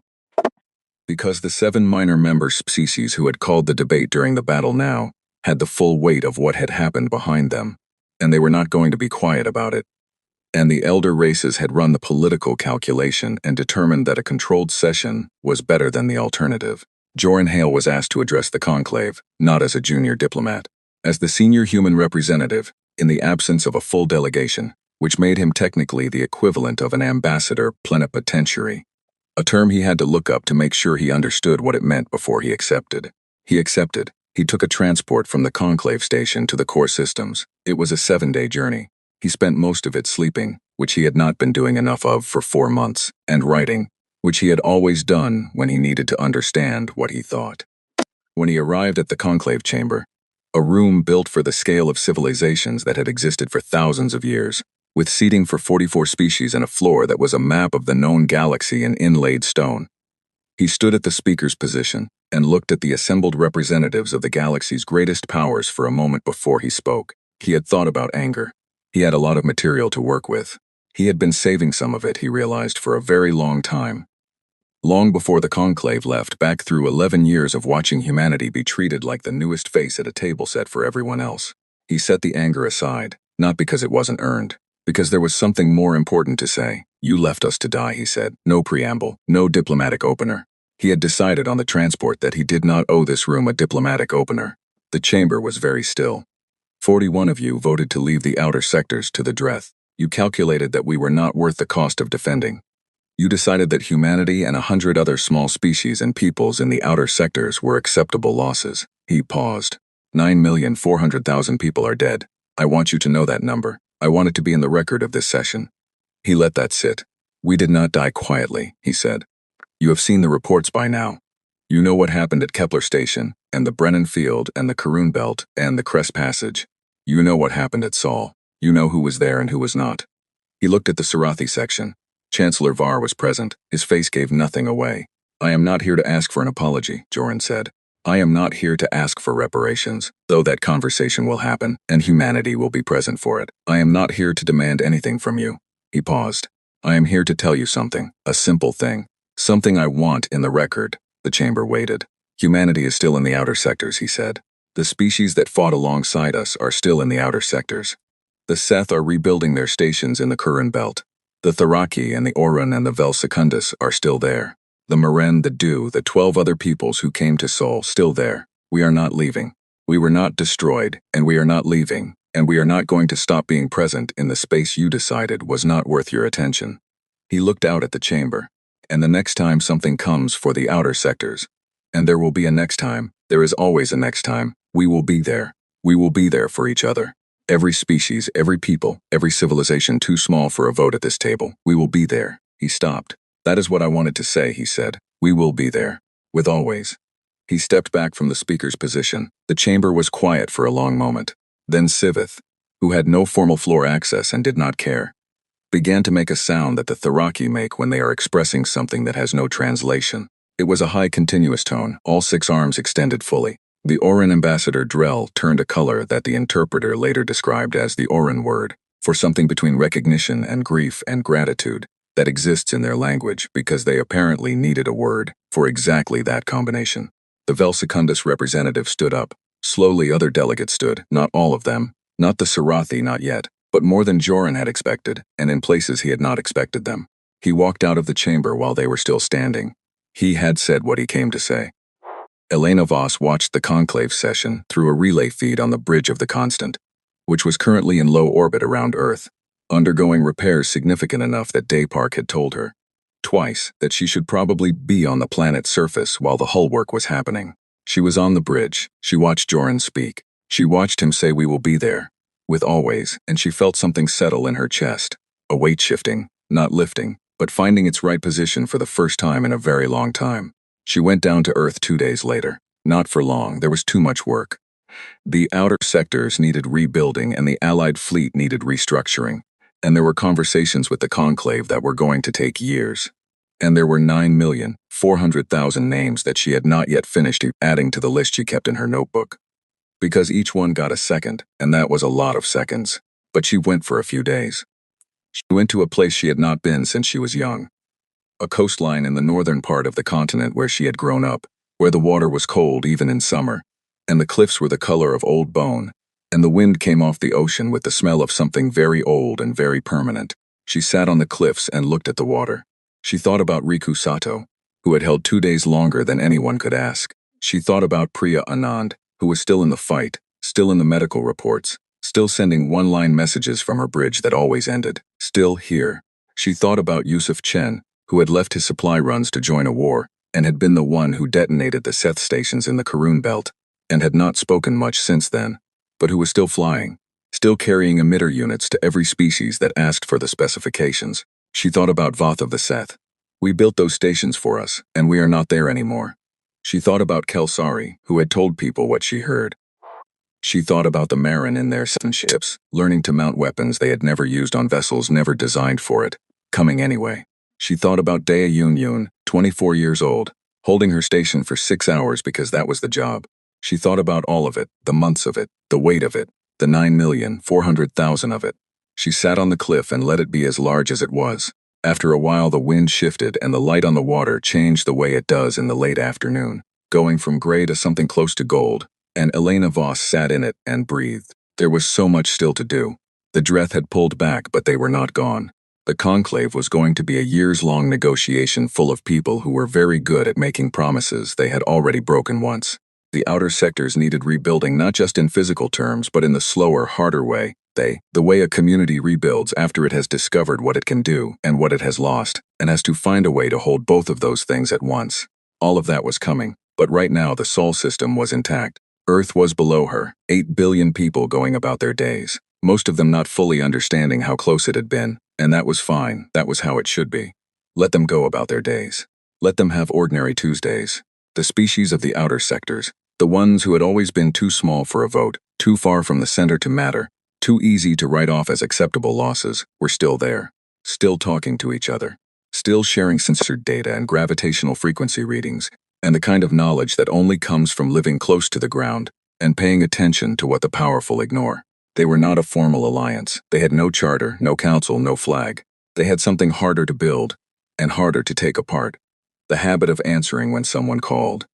[SPEAKER 1] Because the 7 minor member species who had called the debate during the battle now had the full weight of what had happened behind them, and they were not going to be quiet about it. And the elder races had run the political calculation and determined that a controlled session was better than the alternative. Joran Hale was asked to address the conclave, not as a junior diplomat, as the senior human representative, in the absence of a full delegation, which made him technically the equivalent of an ambassador plenipotentiary, a term he had to look up to make sure he understood what it meant before he accepted. He accepted. He took a transport from the conclave station to the core systems. It was a 7-day journey. He spent most of it sleeping, which he had not been doing enough of for 4 months, and writing, which he had always done when he needed to understand what he thought. When he arrived at the conclave chamber, a room built for the scale of civilizations that had existed for thousands of years, with seating for 44 species and a floor that was a map of the known galaxy in inlaid stone. He stood at the speaker's position and looked at the assembled representatives of the galaxy's greatest powers for a moment before he spoke. He had thought about anger. He had a lot of material to work with. He had been saving some of it, he realized, for a very long time. Long before the conclave left, back through 11 years of watching humanity be treated like the newest face at a table set for everyone else. He set the anger aside, not because it wasn't earned, because there was something more important to say. You left us to die, he said. No preamble, no diplomatic opener. He had decided on the transport that he did not owe this room a diplomatic opener. The chamber was very still. 41 of you voted to leave the outer sectors to the Dreth. You calculated that we were not worth the cost of defending. You decided that humanity and 100 other small species and peoples in the outer sectors were acceptable losses. He paused. 9,400,000 people are dead. I want you to know that number. I want it to be in the record of this session. He let that sit. We did not die quietly, he said. You have seen the reports by now. You know what happened at Kepler Station, and the Brennan Field, and the Karun Belt, and the Crest Passage. You know what happened at Sol. You know who was there and who was not. He looked at the Sarathi section. Chancellor Var was present. His face gave nothing away. I am not here to ask for an apology, Joran said. I am not here to ask for reparations, though that conversation will happen, and humanity will be present for it. I am not here to demand anything from you. He paused. I am here to tell you something, a simple thing. Something I want in the record. The chamber waited. Humanity is still in the outer sectors, he said. The species that fought alongside us are still in the outer sectors. The Seth are rebuilding their stations in the Karun Belt. The Tharaki and the Orun and the Vel Secundus are still there. The Meren, the Du, the 12 other peoples who came to Sol, still there. We are not leaving. We were not destroyed, and we are not leaving, and we are not going to stop being present in the space you decided was not worth your attention. He looked out at the chamber. And the next time something comes for the outer sectors, and there will be a next time, there is always a next time, we will be there. We will be there for each other. Every species, every people, every civilization too small for a vote at this table, we will be there. He stopped. That is what I wanted to say, he said. We will be there. With always. He stepped back from the speaker's position. The chamber was quiet for a long moment. Then Sivith, who had no formal floor access and did not care, began to make a sound that the Tharaki make when they are expressing something that has no translation. It was a high continuous tone, all 6 arms extended fully. The Orin ambassador Drell turned a color that the interpreter later described as the Orin word, for something between recognition and grief and gratitude that exists in their language because they apparently needed a word for exactly that combination. The Vel Secundus representative stood up. Slowly other delegates stood, not all of them, not the Sarathi, not yet, but more than Joran had expected, and in places he had not expected them. He walked out of the chamber while they were still standing. He had said what he came to say. Elena Voss watched the conclave session through a relay feed on the bridge of the Constant, which was currently in low orbit around Earth, undergoing repairs significant enough that Daypark had told her, twice, that she should probably be on the planet's surface while the hull work was happening. She was on the bridge. She watched Joran speak. She watched him say we will be there. With always, and she felt something settle in her chest, a weight shifting, not lifting, but finding its right position for the first time in a very long time. She went down to Earth 2 days later. Not for long, there was too much work. The outer sectors needed rebuilding and the Allied fleet needed restructuring, and there were conversations with the Conclave that were going to take years. And there were 9,400,000 names that she had not yet finished adding to the list she kept in her notebook. Because each one got a second, and that was a lot of seconds. But she went for a few days. She went to a place she had not been since she was young. A coastline in the northern part of the continent where she had grown up, where the water was cold even in summer, and the cliffs were the color of old bone, and the wind came off the ocean with the smell of something very old and very permanent. She sat on the cliffs and looked at the water. She thought about Riku Sato, who had held 2 days longer than anyone could ask. She thought about Priya Anand, who was still in the fight, still in the medical reports, still sending one-line messages from her bridge that always ended, still here. She thought about Yusuf Chen, who had left his supply runs to join a war, and had been the one who detonated the Seth stations in the Karun Belt, and had not spoken much since then, but who was still flying, still carrying emitter units to every species that asked for the specifications. She thought about Voth of the Seth. We built those stations for us, and we are not there anymore. She thought about Kelsari, who had told people what she heard. She thought about the Marin in their ships, learning to mount weapons they had never used on vessels never designed for it, coming anyway. She thought about Dea Yun Yun, 24 years old, holding her station for 6 hours because that was the job. She thought about all of it, the months of it, the weight of it, the 9,400,000 of it. She sat on the cliff and let it be as large as it was. After a while the wind shifted and the light on the water changed the way it does in the late afternoon, going from gray to something close to gold, and Elena Voss sat in it and breathed. There was so much still to do. The Dreth had pulled back, but they were not gone. The conclave was going to be a years-long negotiation full of people who were very good at making promises they had already broken once. The outer sectors needed rebuilding not just in physical terms, but in the slower, harder way. The way a community rebuilds after it has discovered what it can do and what it has lost, and has to find a way to hold both of those things at once. All of that was coming, but right now the Sol system was intact. Earth was below her, 8 billion people going about their days, most of them not fully understanding how close it had been, and that was fine, that was how it should be. Let them go about their days. Let them have ordinary Tuesdays. The species of the outer sectors, the ones who had always been too small for a vote, too far from the center to matter, too easy to write off as acceptable losses, were still there, still talking to each other, still sharing censored data and gravitational frequency readings, and the kind of knowledge that only comes from living close to the ground and paying attention to what the powerful ignore. They were not a formal alliance. They had no charter, no council, no flag. They had something harder to build and harder to take apart. The habit of answering when someone called.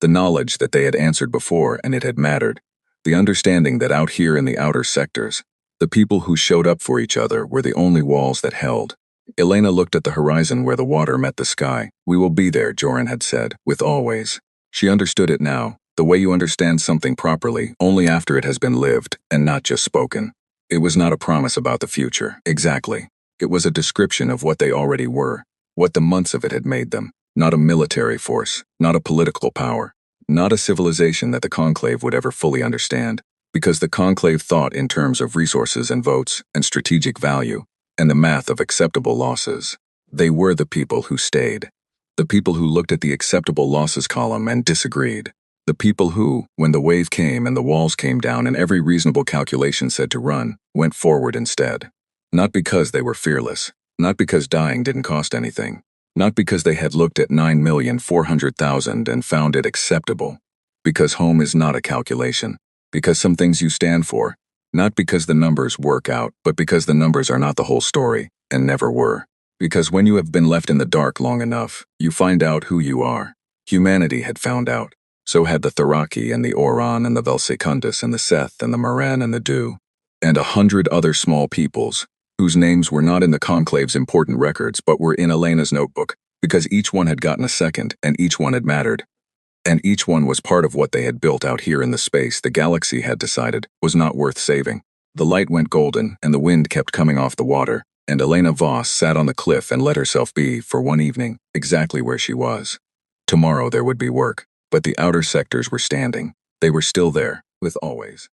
[SPEAKER 1] The knowledge that they had answered before and it had mattered. The understanding that out here in the outer sectors, the people who showed up for each other were the only walls that held. Elena looked at the horizon where the water met the sky. We will be there, Joran had said, with always. She understood it now, the way you understand something properly only after it has been lived and not just spoken. It was not a promise about the future, exactly. It was a description of what they already were, what the months of it had made them. Not a military force, not a political power, not a civilization that the conclave would ever fully understand, because the conclave thought in terms of resources and votes and strategic value and the math of acceptable losses. They were the people who stayed, the people who looked at the acceptable losses column and disagreed, the people who, when the wave came and the walls came down and every reasonable calculation said to run, went forward instead. Not because they were fearless, not because dying didn't cost anything. Not because they had looked at 9,400,000 and found it acceptable. Because home is not a calculation. Because some things you stand for. Not because the numbers work out, but because the numbers are not the whole story, and never were. Because when you have been left in the dark long enough, you find out who you are. Humanity had found out. So had the Tharaki and the Oran and the Velsecundus and the Seth and the Moran and the Du. And 100 other small peoples, whose names were not in the conclave's important records but were in Elena's notebook, because each one had gotten a second and each one had mattered. And each one was part of what they had built out here in the space the galaxy had decided was not worth saving. The light went golden and the wind kept coming off the water, and Elena Voss sat on the cliff and let herself be, for one evening, exactly where she was. Tomorrow there would be work, but the outer sectors were standing. They were still there, with always.